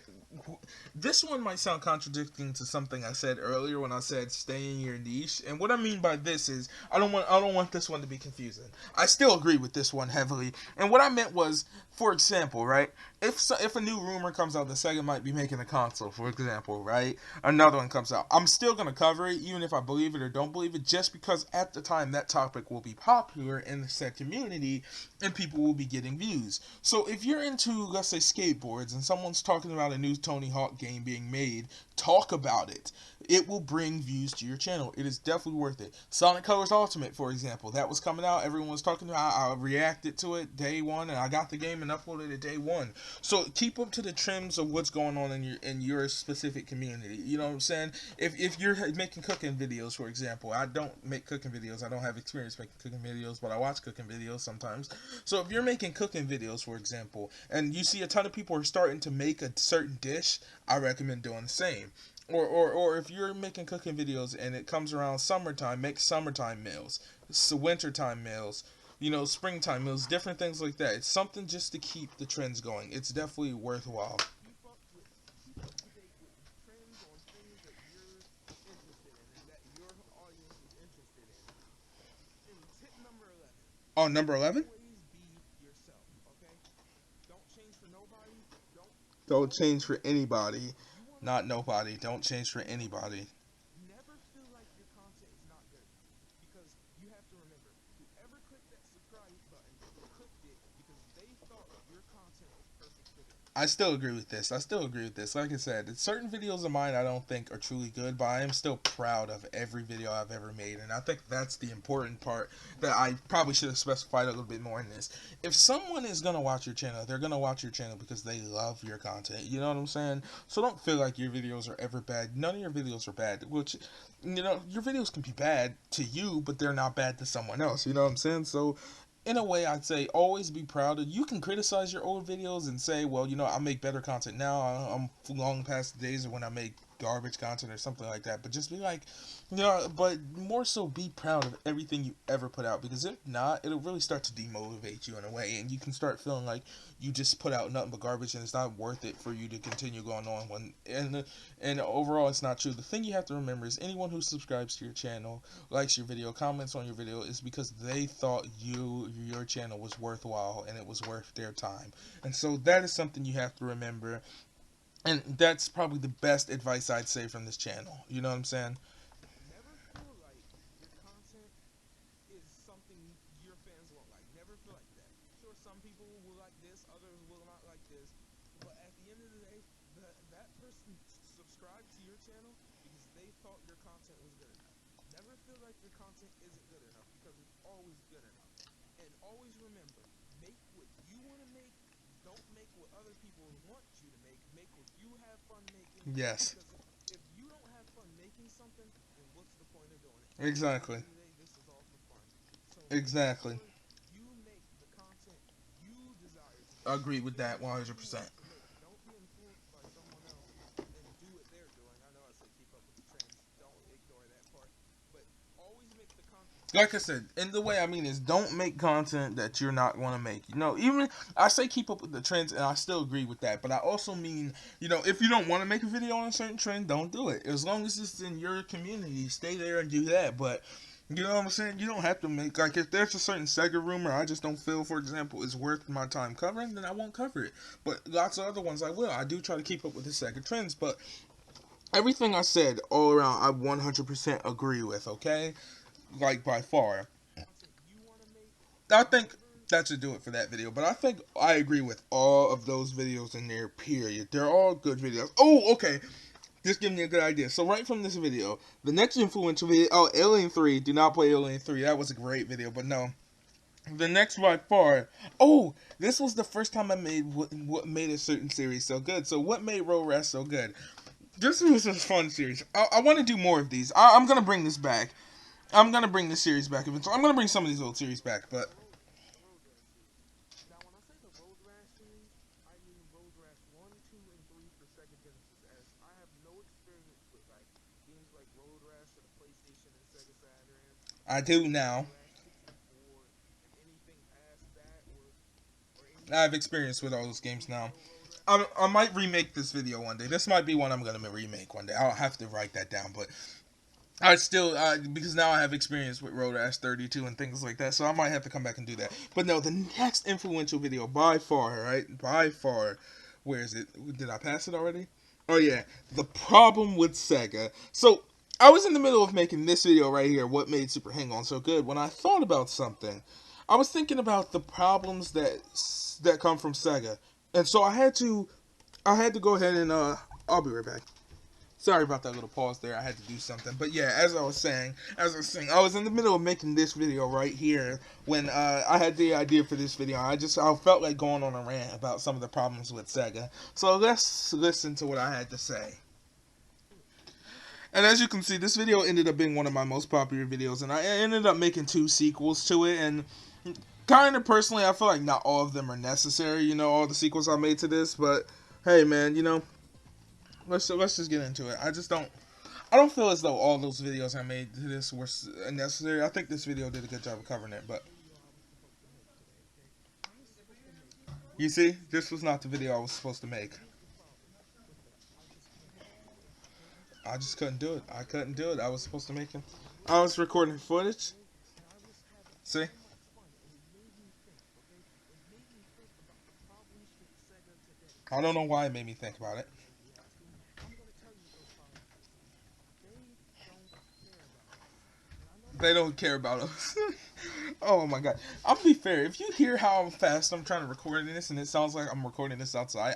this one might sound contradicting to something I said earlier when I said stay in your niche. And what I mean by this is I don't want this one to be confusing. I still agree with this one heavily. And what I meant was, for example, right? If a new rumor comes out that Sega might be making a console, for example, right? Another one comes out. I'm still gonna cover it, even if I believe it or don't believe it, just because at the time that topic will be popular in the said community, and people will be getting views. So if you're into, let's say, skateboards, and someone's talking about a new Tony Hawk game being made, talk about it. It will bring views to your channel. It is definitely worth it. Sonic Colors Ultimate, for example, that was coming out. Everyone was talking about. I reacted to it day one, and I got the game and uploaded it day one. So keep up to the trims of what's going on in your specific community. You know what I'm saying? If you're making cooking videos, for example, I don't make cooking videos. I don't have experience making cooking videos, but I watch cooking videos sometimes. So if you're making cooking videos, for example, and you see a ton of people are starting to make a certain dish, I recommend doing the same. Or if you're making cooking videos and it comes around summertime, make summertime meals, so wintertime meals, springtime meals, different things like that. It's something just to keep the trends going. It's definitely worthwhile. On number 11? Don't change for anybody. Not nobody. Don't change for anybody. I still agree with this. I still agree with this. Like I said, certain videos of mine I don't think are truly good, but I am still proud of every video I've ever made. And I think that's the important part that I probably should have specified a little bit more in this. If someone is going to watch your channel, they're going to watch your channel because they love your content. You know what I'm saying? So don't feel like your videos are ever bad. None of your videos are bad. Which, your videos can be bad to you, but they're not bad to someone else. You know what I'm saying? So in a way, I'd say always be proud of. You can criticize your old videos and say, well, I make better content now. I'm long past the days of when I make garbage content or something like that, but just be like, but more so be proud of everything you ever put out, because if not, it'll really start to demotivate you in a way, and you can start feeling like you just put out nothing but garbage, and it's not worth it for you to continue going on. And overall, it's not true. The thing you have to remember is anyone who subscribes to your channel, likes your video, comments on your video, is because they thought your channel was worthwhile and it was worth their time. And so that is something you have to remember. And that's probably the best advice I'd say from this channel. You know what I'm saying? Never feel like your content is something your fans won't like. Never feel like that. Sure, some people will like this, others will not like this. But at the end of the day, that person subscribed to your channel because they thought your content was good enough. Never feel like your content isn't good enough, because it's always good enough. And always remember, make what you want to make. Don't make what other people want you to make. Make what you have fun making. Yes. Because if you don't have fun making something, then what's the point of doing it? Exactly. Today, this is all for fun. So make Exactly. sure you make the content you desire to make. Agree with Do that what you 100%. want to make. Don't be influenced by someone else and do what they're doing. I know I said keep up with the trends. Don't ignore that part. But always make the content Like I you said, want to and make. the way I mean is don't make content that you're not going to make. Even I say keep up with the trends, and I still agree with that. But I also mean, if you don't want to make a video on a certain trend, don't do it. As long as it's in your community, stay there and do that. But you know what I'm saying? You don't have to make, like, if there's a certain Sega rumor I just don't feel, for example, is worth my time covering, then I won't cover it. But lots of other ones I will. I do try to keep up with the Sega trends, but everything I said all around, I 100% agree with. Okay, like by far. Content you want to make. I think Never. that should do it for that video. But I think I agree with all of those videos in there, period. They're all good videos. Oh, okay. Just give me a good idea. So right from this video, the next influential video, Alien 3, do not play Alien 3. That was a great video, but no. The next by far, this was the first time I made what made a certain series so good. So what made Road Rash so good? This was a fun series. I want to do more of these. I'm going to bring this back. I'm going to bring this series back eventually. I'm going to bring some of these old series back, but Road Rash series. Now, when I say the Road Rash series, I mean Road Rash 1, 2, and 3 for Sega Genesis, as I have no experience with like games like Road Rash for the PlayStation and Sega Saturn, I or do Road now. Rash 64, and anything past that, or I any have experience with all those games now. original Road Rash. I might remake this video one day. This might be one I'm going to remake one day. I'll have to write that down, but I still, because now I have experience with Road Rash 32 and things like that, so I might have to come back and do that. But no, the next influential video by far, right? By far, where is it? Did I pass it already? Oh yeah, the problem with Sega. So I was in the middle of making this video right here, what made Super Hang-On so good, when I thought about something. I was thinking about the problems that come from Sega, and so I had to go ahead and I'll be right back. Sorry about that little pause there. I had to do something. But yeah, as I was saying, I was in the middle of making this video right here when I had the idea for this video. I felt like going on a rant about some of the problems with Sega. So let's listen to what I had to say. And as you can see, this video ended up being one of my most popular videos, and I ended up making 2 sequels to it. And kind of personally, I feel like not all of them are necessary. All the sequels I made to this, but hey, man, let's just get into it. I don't feel as though all those videos I made to this were necessary. I think this video did a good job of covering it, but Video I was supposed to make today, okay? I was supposed to make what you see, this was not the video I was supposed to make. here's the problem with that. I just couldn't do it. I couldn't I stop just couldn't do it. I couldn't do it. I was supposed to make it. I recording was recording footage. okay? And I was having See, so much fun, and it made me think, okay? It made me think about the problems with Sega today. I don't know And why it made me think about it. you may be asking, I'm going to tell you what those problems is. They don't care about us. And I know that They don't sounds care weird. about us. Oh my god. I'll be fair. If you hear how fast I'm trying to record this and it sounds like I'm recording this outside,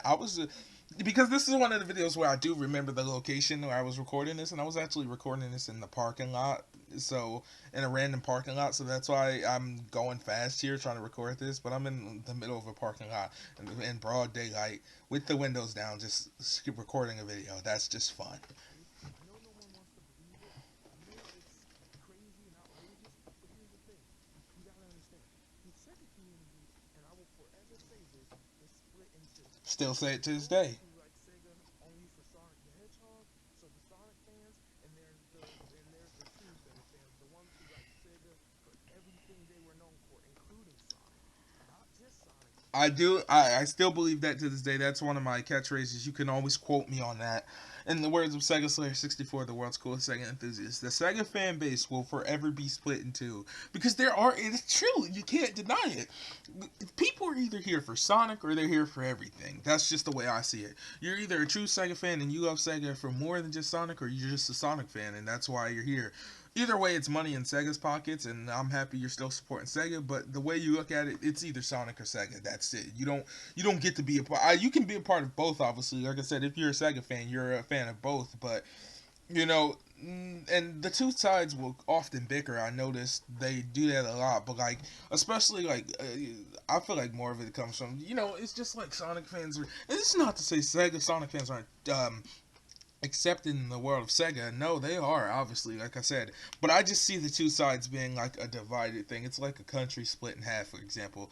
because this is one of the videos where I do remember the location where I was recording this, and I was actually recording this in the parking lot. So, in a random parking lot, so that's why I'm going fast here trying to record this, but I'm in the middle of a parking lot in broad daylight with the windows down, just recording a video. That's just fun. Okay? I know no one wants to believe it. I know it's crazy and outrageous, but here's the thing. You gotta understand. The Sega community, and I will forever say this, is split into Still say it to this those day. who like Sega only for Sonic the Hedgehog. So the I do. I still believe that to this day. That's one of my catchphrases. You can always quote me on that. In the words of Sega Slayer 64, the world's coolest Sega enthusiast, the Sega fan base will forever be split in two. Because there are, it's true, you can't deny it. People are either here for Sonic or they're here for everything. That's just the way I see it. You're either a true Sega fan and you love Sega for more than just Sonic, or you're just a Sonic fan and that's why you're here. Either way, it's money in Sega's pockets, and I'm happy you're still supporting Sega. But the way you look at it, it's either Sonic or Sega. That's it. You don't get to be a part. You can be a part of both, obviously. Like I said, if you're a Sega fan, you're a fan of both. But you know, and the two sides will often bicker. I noticed they do that a lot. But like, especially like, I feel like more of it comes from it's just like Sonic fans are. And it's not to say Sega Sonic fans aren't accepted in the world of Sega. No, they are, obviously, like I said. But I just see the two sides being like a divided thing. It's like a country split in half, for example.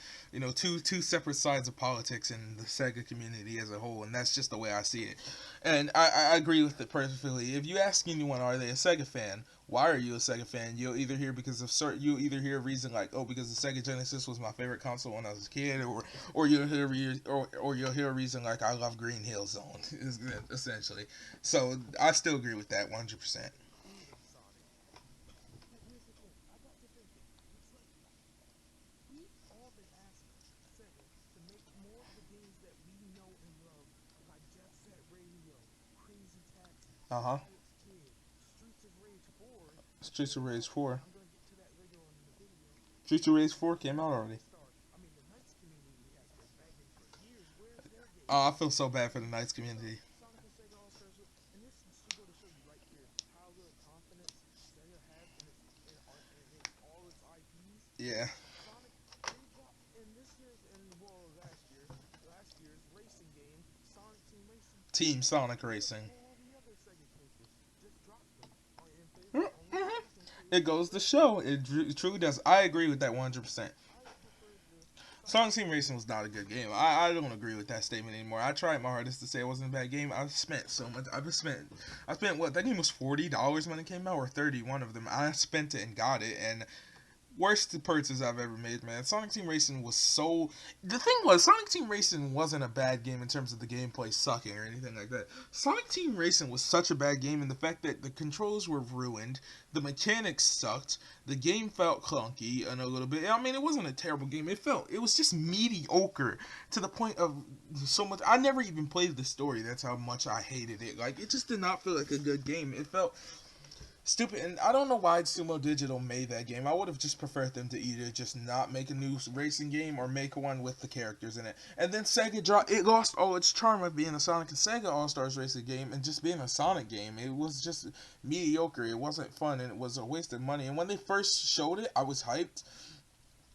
Two separate sides of politics in the Sega community as a whole, and that's just the way I see it. And I agree with it perfectly. If you ask anyone, are they a Sega fan? Why are you a Sega fan? You'll either hear because of certain, you either hear a reason like, oh, because the Sega Genesis was my favorite console when I was a kid, or you'll hear a reason like I love Green Hill Zone, essentially. So I still agree with that 100%. Being a Sonic. Here's the thing. I got to thinking. It's like we've all been asking Sega to make more of the games that we know and love, like Jet Set Radio, Crazy Taxi, Uh huh. Alex Kidd, Streets of Rage 4. Streets of Rage 4. I'm gonna get to that later on in the video. Streets of Rage 4 came out already. Star. I mean, the Knights community has been begging for years. Where's their game? Oh, I feel so bad for the Knights community. Sonic and Sega All Stars, and this should go to show you right here how little confidence Sega has in all its IPs. Yeah. Sonic, they dropped in this year's and well last year's racing game, Sonic Team Racing. Team Sonic Racing. All the other Sega cases just dropped them in favor of only racing It goes to show. It truly does. I agree with that 100%. I prefer the Sonic Team Racing was not a good game. I don't agree with that statement anymore. I tried my hardest to say it wasn't a bad game. I've spent so much. I spent what, that game was $40 when it came out, or 30, one of them. I spent it and got it, and worst purchase I've ever made, man. Sonic Team Racing was so. The thing was, Sonic Team Racing wasn't a bad game in terms of the gameplay sucking or anything like that. Sonic Team Racing was such a bad game in the fact that the controls were ruined, the mechanics sucked, the game felt clunky and a little bit. I mean, it wasn't a terrible game. It was just mediocre to the point of so much. I never even played the story. That's how much I hated it. Like, it just did not feel like a good game. It felt stupid, and I don't know why Sumo Digital made that game. I would have just preferred them to either just not make a new racing game or make one with the characters in it. And then Sega it lost all its charm of being a Sonic and Sega All Stars racing game and just being a Sonic game. It was just mediocre. It wasn't fun, and it was a waste of money. And when they first showed it, I was hyped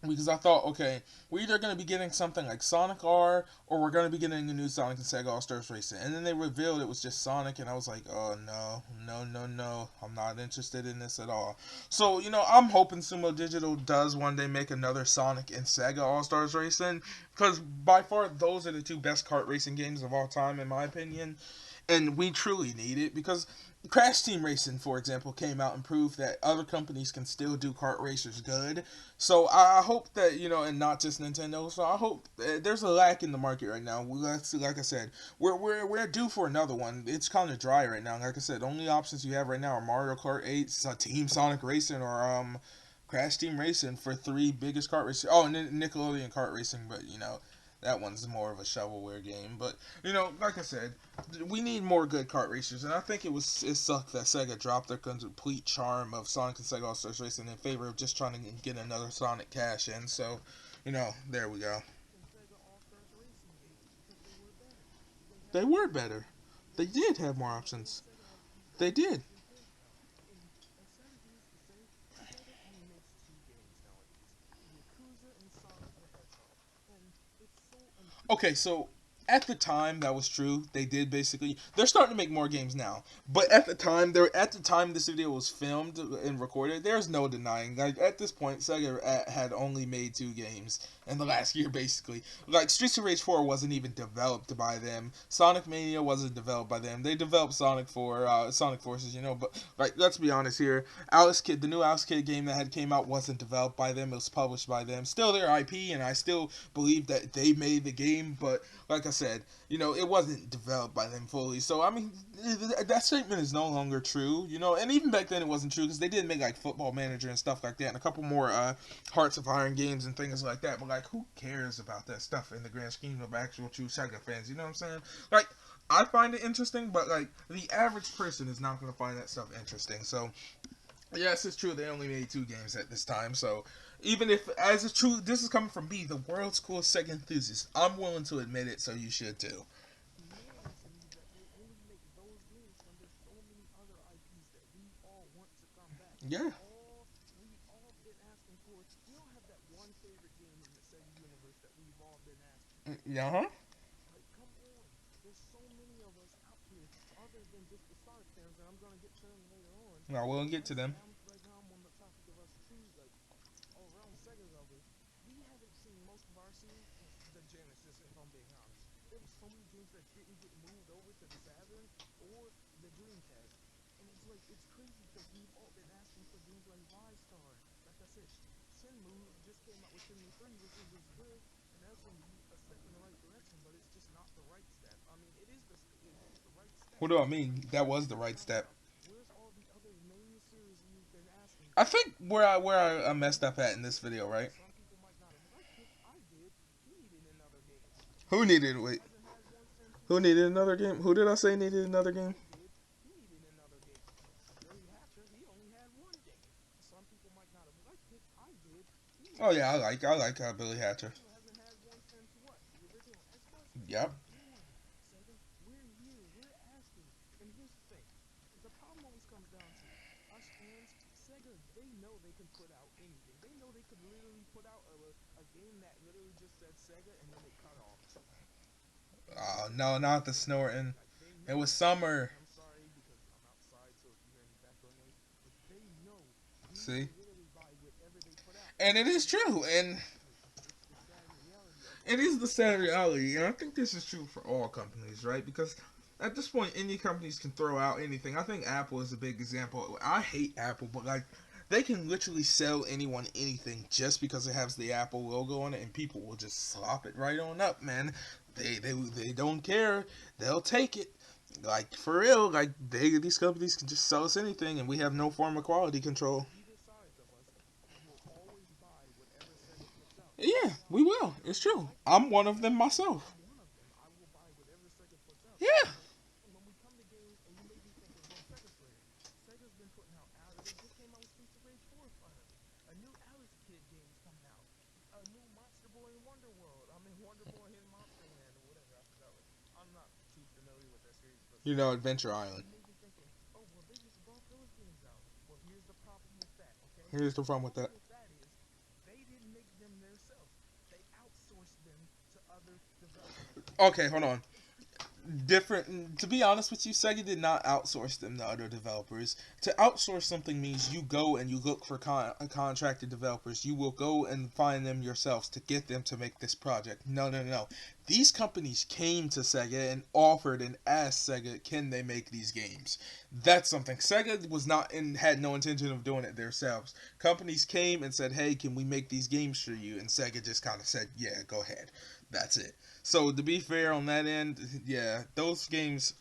because I thought, okay, we're either going to be getting something like Sonic R, or we're going to be getting a new Sonic and Sega All Stars Racing. And then they revealed it was just Sonic, and I was like, oh no, no, no, no, I'm not interested in this at all. So, I'm hoping Sumo Digital does one day make another Sonic and Sega All Stars Racing, because by far those are the two best kart racing games of all time, in my opinion. And we truly need it, because Crash Team Racing, for example, came out and proved that other companies can still do kart racers good. So I hope that, and not just Nintendo. So I hope there's a lack in the market right now. Like I said, we're due for another one. It's kind of dry right now. Like I said, only options you have right now are Mario Kart 8, Team Sonic Racing, or Crash Team Racing for three biggest kart racing. Oh, and Nickelodeon Kart Racing, but that one's more of a shovelware game. But like I said, we need more good kart racers, and I think it sucked that Sega dropped their complete charm of Sonic and Sega All Stars Racing in favor of just trying to get another Sonic cash in. So, there we go. and Sega All Stars racing games because they were better. They were better. They did have more options. Sega has these They did. games in Famicom, and instead of these, Sega only makes two games nowadays: Yakuza and Sonic the Hedgehog, and it's so Okay, so At the time that was true. They did basically. They're starting to make more games now, but at the time, this video was filmed and recorded. There's no denying. Like at this point, Sega had only made 2 games in the last year, basically. Like Streets of Rage 4 wasn't even developed by them. Sonic Mania wasn't developed by them. They developed Sonic 4, Sonic Forces, you know. But like, let's be honest here. Alice Kid, the new Alice Kid game that had came out wasn't developed by them. It was published by them. Still their IP, and I still believe that they made the game, but like I said, you know, it wasn't developed by them fully. So I mean, that statement is no longer true. You know, and even back then it wasn't true because they did make like Football Manager and stuff like that, and a couple more Hearts of Iron games and things like that. But like, who cares about that stuff in the grand scheme of actual true Sega fans? You know what I'm saying? Like, I find it interesting, but like the average person is not going to find that stuff interesting. So yes, it's true. They only made 2 games at this time. So even if, as it's true, this is coming from me, the world's coolest Sega enthusiast. I'm willing to admit it, so you should too. Man, that they only make those games when there's so many other IPs that we all want to come back. Yeah. We all been asking for. We all have that one favorite game in the Sega universe that we've all been asking for. Yeah. Huh. Like, come on. There's so many of us out here, other than just the Sonic fans, and I'm gonna get to them later on. No, we'll get to them. Right now I'm on the topic of us true, like all around Sega lovers. We haven't seen most of our series since the Genesis, if I'm being honest. There were so many games that didn't get moved over to the Saturn or the Dreamcast. And it's like, it's crazy because we've all been asking for games like Y-Star. Like I said, Shenmue just came out with Shenmue 3, which was good, and that's a step in the right direction, but it's just not the right step. I mean, it's the right step. What do I mean? That was the right step. Where's all the other main series you've been asking I for? think where I messed up at in this video, right? Some people might not have liked it. I did. He needed another game. Who needed wait? Hasn't had one since Who what? needed another game? Who did I say needed another game? I did. He needed another game. Billy Hatcher, he only had one game. Some people might not have liked it. I did. He Oh needed yeah, another I like Billy Hatcher. game. Hasn't had one since what? The original Xbox? Yep. Come on, Sega. We're here. We're asking. And here's the thing. The problem always comes down to us fans. Sega, they know they can put out anything. They know they could literally put out a game that literally just said Sega and then it cut off. Oh no, not the snorting. Like, they It know. was summer. I'm sorry because I'm outside, so if you hear any background noise, but they know we See, will literally buy whatever they put out. and it is true, and It's the sad reality of it. it is the sad reality, and I think this is true for all companies, right? Because at this point, any companies can throw out anything. I think Apple is a big example. I hate Apple, but like they can literally sell anyone anything just because it has the Apple logo on it, and people will just slop it right on up, man. They don't care. They'll take it. Like for real, like these companies can just sell us anything, and we have no form of quality control. Either sides of us will always buy whatever Sega puts out. Yeah, we will. It's true. I'm one of them myself. I'm one of them. I will buy whatever Sega puts out. Yeah. And when we come to games, and you made me think of one Sega Slayer. Sega's been putting out. They just came out with Streets of Rage 4 finally. A new Alice Kid game's coming out. A new Monster Boy in Wonder World. I mean Wonder Boy in Monster Land or whatever. I forgot what. I'm not too familiar with that series, but You know, Adventure Island. you made me thinking. Oh well, they just brought those games out. Well, here's the problem with that. Okay. Here's the problem with that. With that is, they didn't make them themselves. They outsourced them to other developers. Okay, hold on. Different. To be honest with you, Sega did not outsource them to other developers. To outsource something means you go and you look for contracted developers. You will go and find them yourselves to get them to make this project. No, no, no. These companies came to Sega and offered and asked Sega, can they make these games? That's something. Sega was not and had no intention of doing it themselves. Companies came and said, hey, can we make these games for you? And Sega just kind of said, yeah, go ahead. That's it. So to be fair on that end, yeah, those games.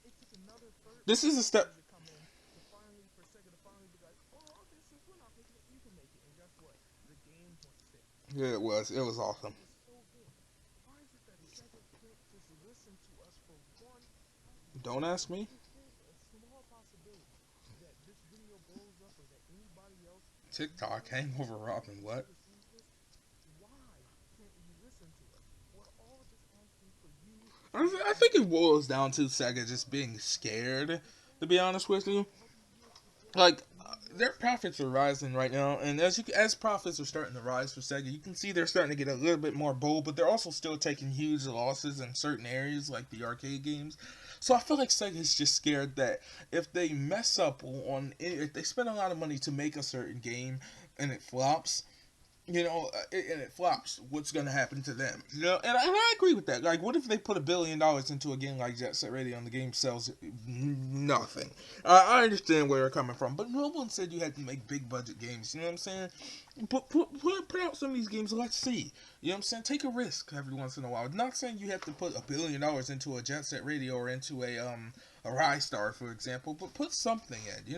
It took another third. This is a step. To come in to finally for Sega to finally be like, oh, okay, since we're not making it, you can make it. And guess what? The game was sick. Yeah, it was. It was awesome. It was so good. Why is it that Sega can't just listen to us for one? Don't ask me. If there's a small possibility that this video blows up or that anybody else TikTok, Hangover Robin, what? sees this, why can't you listen to us? We're all just asking for you. I think it boils down to Sega just being scared, to be honest with you. Like, their profits are rising right now, and as profits are starting to rise for Sega, you can see they're starting to get a little bit more bold, but they're also still taking huge losses in certain areas like the arcade games. So I feel like Sega's just scared that if they mess up if they spend a lot of money to make a certain game and it flops, and it flops, what's going to happen to them? And I agree with that. Like, what if they put $1 billion into a game like Jet Set Radio and the game sells nothing? I understand where they're coming from, but no one said you had to make big budget games. You know what I'm saying? Put out some of these games. Let's see. You know what I'm saying? Take a risk every once in a while. Not saying you have to put $1 billion into a Jet Set Radio or into a Rise Star, for example, but put something in.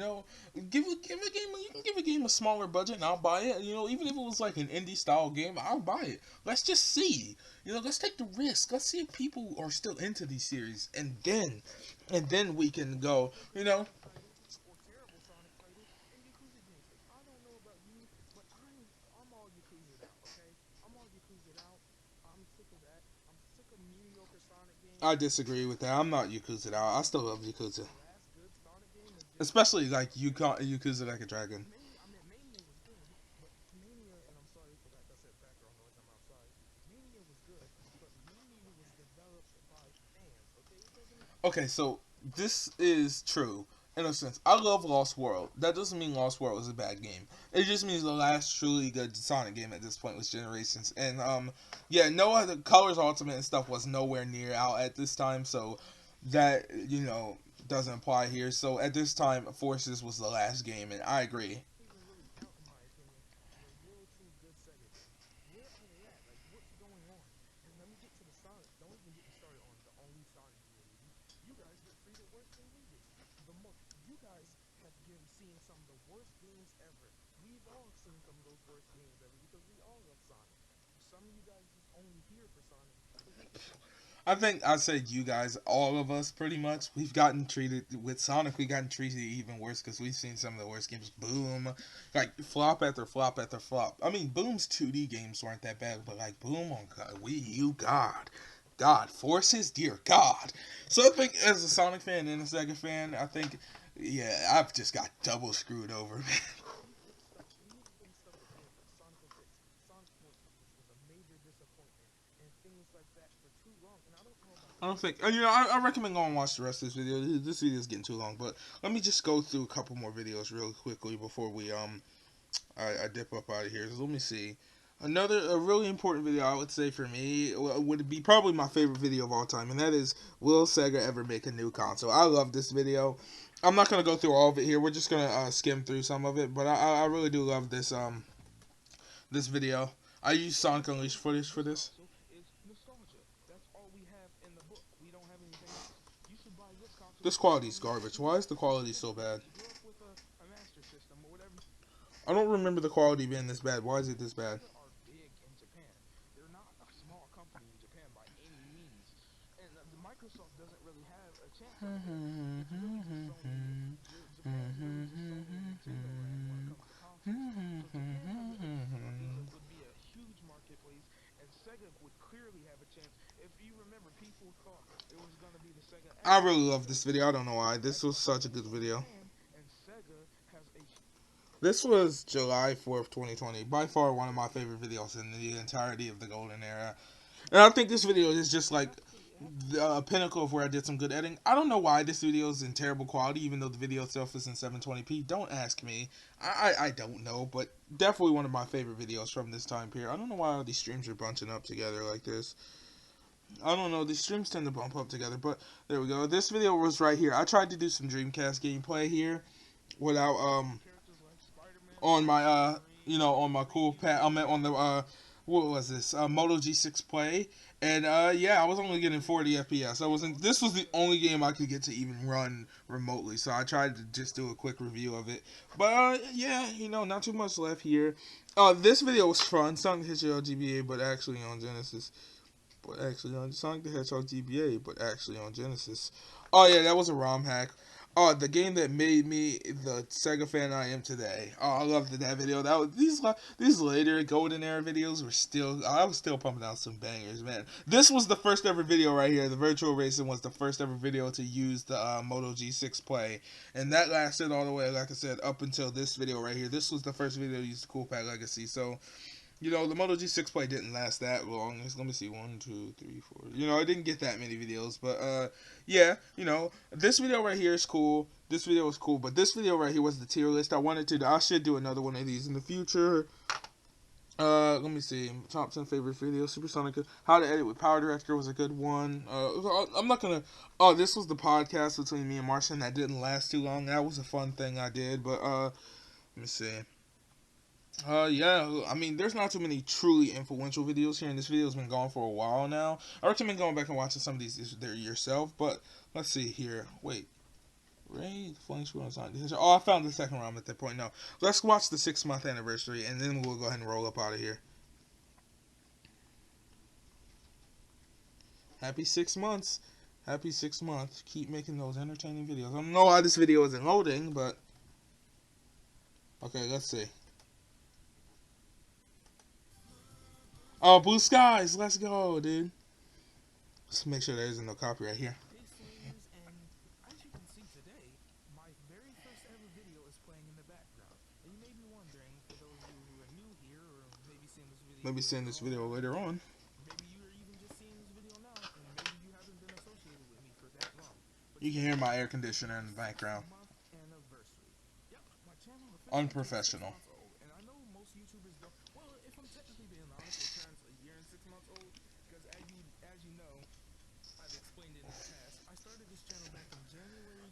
Give a game. You can give a game a smaller budget, and I'll buy it. Even if it was like an indie style game, I'll buy it. Let's just see. Let's take the risk. Let's see if people are still into these series, and then we can go. Or terrible Sonic title and Yakuza games. I don't know about you, but I'm all Yakuza out. Okay, I'm all Yakuza out. I'm sick of that. I'm sick of mediocre Sonic games. I disagree with that. I'm not Yakuza out. I still love Yakuza, The last good Sonic game has been especially like Yakuza Like a Dragon. Mania. I mean, Mania was good, but Mania, and I'm sorry for that. That's that background noise. I'm outside. Mania was good, but Mania was developed by fans. Okay, it doesn't. Okay, so this is true in a sense. I love Lost World. That doesn't mean Lost World was a bad game. It just means the last truly good Sonic game at this point was Generations. And yeah, no other Colors Ultimate and stuff was nowhere near out at this time, so that doesn't apply here. So at this time, Forces was the last game, and I agree. Even really count, in my opinion, the real true good Sega games. Where are they at? Like, what's going on? And let me get to the Sonic. Don't even get me started on the only Sonic you really do. You guys get treated worse than we do. You guys have seen some of the worst games ever. We've all seen some of those worst games ever because we all love Sonic. Some of you guys just only here for Sonic. I think I said you guys, all of us, pretty much. We've gotten treated with Sonic. We've gotten treated even worse because we've seen some of the worst games. Boom, like flop after flop after flop. I mean, Boom's 2D games weren't that bad, but like Boom on Wii U, God, Forces, dear God. So I think as a Sonic fan and a Sega fan, I think, yeah, I've just got double screwed over, man. We need to fix stuff with games like Sonic 06, Sonic Forces, which was a major disappointment, and things like that for too long. And I don't know about I you. don't think, I recommend going and watch the rest of this video. This video is getting too long, but let me just go through a couple more videos real quickly before I dip up out of here. So let me see. A really important video I would say for me would be probably my favorite video of all time, and that is, will Sega ever make a new console? I love this video. I'm not gonna go through all of it here. We're just gonna skim through some of it, but I really do love this video. I use Sonic Unleashed footage for this. Console is nostalgia. That's all we have in the book. We don't have anything else. You should buy this console. This quality's garbage. Why is the quality so bad? You grew up with a Master System or whatever. I don't remember the quality being this bad. Why is it this bad? Sega are big in Japan. They're not a small company in Japan by any means. And the Microsoft doesn't really have a chance up there. It's really just Sony. Japan's really just Sony and Nintendo land when it comes to consoles. So Japan would be a huge marketplace, and Sega would clearly have a chance. If you remember, people thought it was going to be the Sega I X. really love this video. I don't know why. This was such a good video. And Sega has a This was July 4th, 2020. By far one of my favorite videos in the entirety of the golden era. And I think this video is just like the pinnacle of where I did some good editing. I don't know why this video is in terrible quality, even though the video itself is in 720p. Don't ask me. I don't know, but definitely one of my favorite videos from this time period. I don't know why all these streams are bunching up together like this. I don't know, these streams tend to bump up together, but there we go. This video was right here. I tried to do some Dreamcast gameplay here without characters like Spider-Man, on my on my cool pad. I meant on the what was this? Moto G6 Play, and yeah, I was only getting 40 FPS. This was the only game I could get to even run remotely, so I tried to just do a quick review of it. But yeah, not too much left here. This video was fun. Sonic the Hedgehog GBA, but actually on Genesis. But actually on Sonic the Hedgehog GBA, but actually on Genesis. Oh yeah, that was a ROM hack. Oh, the game that made me the Sega fan I am today. Oh, I loved that video. That was these later Golden Era videos were still. I was still pumping out some bangers, man. This was the first ever video right here. The virtual racing was the first ever video to use the Moto G6 play, and that lasted all the way, like I said, up until this video right here. This was the first video to use the Cool Pack Legacy. So the Moto G6 play didn't last that long. Let me see, 1, 2, 3, 4. It didn't get that many videos, but yeah, this video right here is cool. This video was cool, but this video right here was the tier list. I should do another one of these in the future. Let me see. Top 10 favorite videos. Supersonic. How to edit with PowerDirector was a good one. I'm not gonna. Oh, this was the podcast between me and Martian that didn't last too long. That was a fun thing I did, but let me see. Yeah, I mean, there's not too many truly influential videos here, and this video's been gone for a while now. I recommend going back and watching some of these there yourself, but let's see here. Wait. Ray, the flying screw on sign. Oh, I found the second round at that point. No. Let's watch the 6-month anniversary, and then we'll go ahead and roll up out of here. Happy 6 months. Happy 6 months. Keep making those entertaining videos. I don't know why this video isn't loading, but... Okay, let's see. Oh, blue skies. Let's go, dude. Let's make sure there isn't no copyright here. Hey Slayers, and as you can see today, my very first ever video is playing in the background. And you may be wondering, for those of you who are new here, or maybe seeing this video Later on. maybe you are even just seeing this video now, and maybe you haven't been associated with me for that long. But you can hear my air conditioner in the background. Anniversary. Yep, my channel Unprofessional. old, and I know most YouTubers don't. Well, if I'm technically being honest, it turns a year and 6 months old because as you know, I've explained it in the past. I started this channel back in January.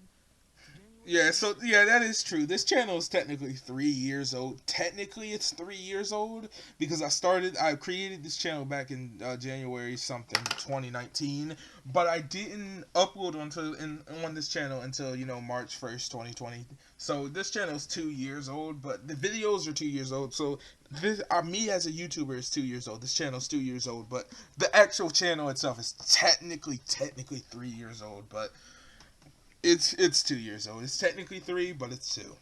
Yeah, so yeah, that is true. This channel is technically 3 years old. Technically, it's 3 years old because I created this channel back in January something 2019, but I didn't upload on this channel until March 1st, 2020. So this channel is 2 years old, but the videos are 2 years old. So me as a YouTuber is 2 years old. This channel is 2 years old, but the actual channel itself is technically 3 years old, but. It's 2 years old. It's technically 3, but it's 2. 2019.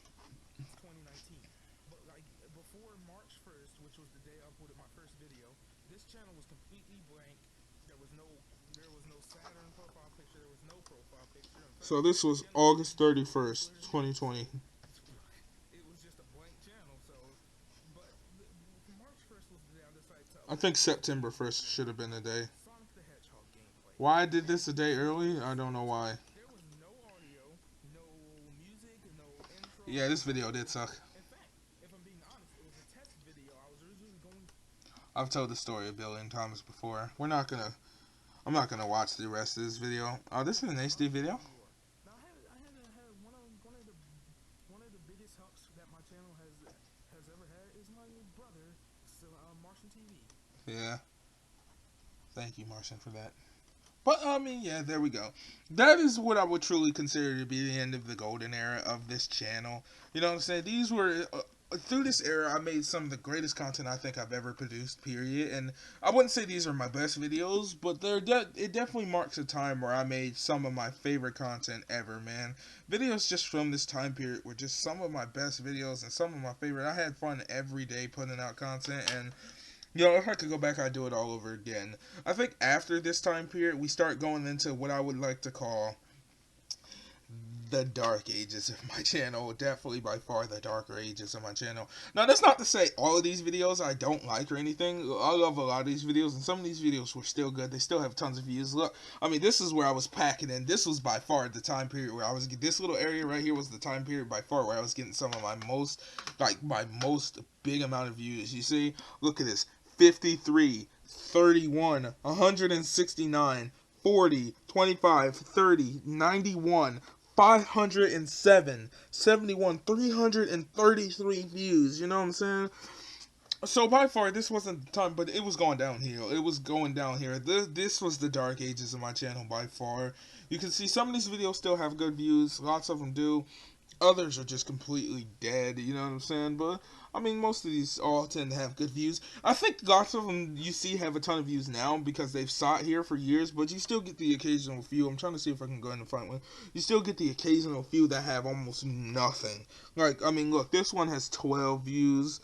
But like before March 1st, which was the day I uploaded my first video, this channel was completely blank. There was no Saturn profile picture. There was no profile picture. So this was August 31st, 2020. It was just a blank channel. So, but March 1st was the day I decided to. I think September 1st should have been the day. Sonic the Hedgehog gameplay. Why I did this a day early? I don't know why. Yeah, this video did suck. In fact, if I'm being honest, it was a test video. I was originally going. I've told the story a billion times before. I'm not gonna watch the rest of this video. Oh, this is an HD video. Now I had one of the biggest helps that my channel has ever had is my brother, Martian TV. Yeah. Thank you, Martian, for that. But, I mean, yeah, there we go. That is what I would truly consider to be the end of the golden era of this channel. You know what I'm saying? These were, through this era, I made some of the greatest content I think I've ever produced, period. And I wouldn't say these are my best videos, but it definitely marks a time where I made some of my favorite content ever, man. Videos just from this time period were just some of my best videos and some of my favorite. I had fun every day putting out content, and if I could go back, I'd do it all over again. I think after this time period, we start going into what I would like to call the dark ages of my channel. Definitely by far the darker ages of my channel. Now, that's not to say all of these videos I don't like or anything. I love a lot of these videos, and some of these videos were still good. They still have tons of views. Look, I mean, this is where I was packing in. This was by far the time period where I was, this little area right here was the time period by far where I was getting some of my most big amount of views. You see, look at this. 53, 31, 169, 40, 25, 30, 91, 507, 71, 333 views. You know what I'm saying? So by far, this wasn't the time, but it was going downhill. It was going down here. This was the dark ages of my channel by far. You can see some of these videos still have good views. Lots of them do. Others are just completely dead, you know what I'm saying? But I mean, most of these all tend to have good views. I think lots of them you see have a ton of views now because they've sought here for years, but you still get the occasional few. I'm trying to see if I can go in and find one. You still get the occasional few that have almost nothing. Like, I mean, look, this one has 12 views.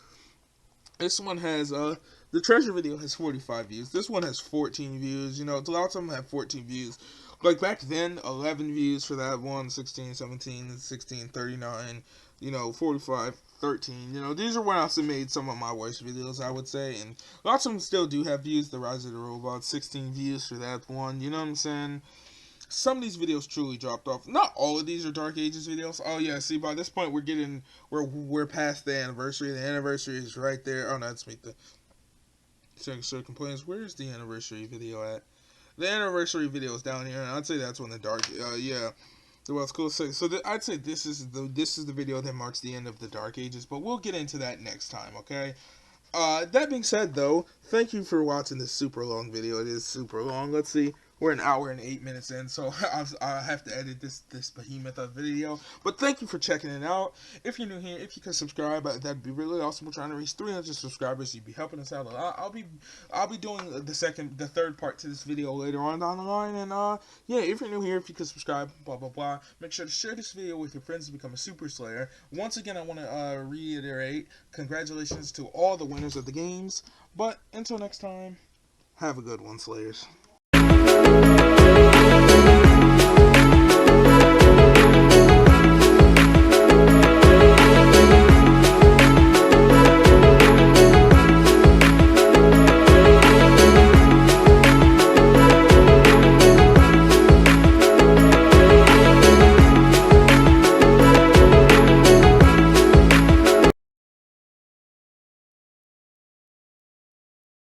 This one has the treasure video has 45 views. This one has 14 views. You know, lots of them have 14 views. Like back then, 11 views for that one, 16, 17, 16, 39, you know, 45, 13. You know, these are when I also made some of my worst videos, I would say. And lots of them still do have views. The Rise of the Robots, 16 views for that one. You know what I'm saying? Some of these videos truly dropped off. Not all of these are Dark Ages videos. Oh yeah, see, by this point we're past the anniversary. The anniversary is right there. Oh no, let's meet the Sir complains. Where's the anniversary video at? The anniversary video is down here, and I'd say that's when the dark. Yeah. Well, it's cool. So I'd say this is the video that marks the end of the Dark Ages. But we'll get into that next time. Okay. That being said, though, thank you for watching this super long video. It is super long. Let's see. We're an hour and 8 minutes in, so I have to edit this behemoth of video. But thank you for checking it out. If you're new here, if you could subscribe, that'd be really awesome. We're trying to reach 300 subscribers. You'd be helping us out a lot. I'll be doing the third part to this video later on down the line. And yeah, if you're new here, if you could subscribe, blah blah blah. Make sure to share this video with your friends to become a Super Slayer. Once again, I want to reiterate, congratulations to all the winners of the games. But until next time, have a good one, Slayers.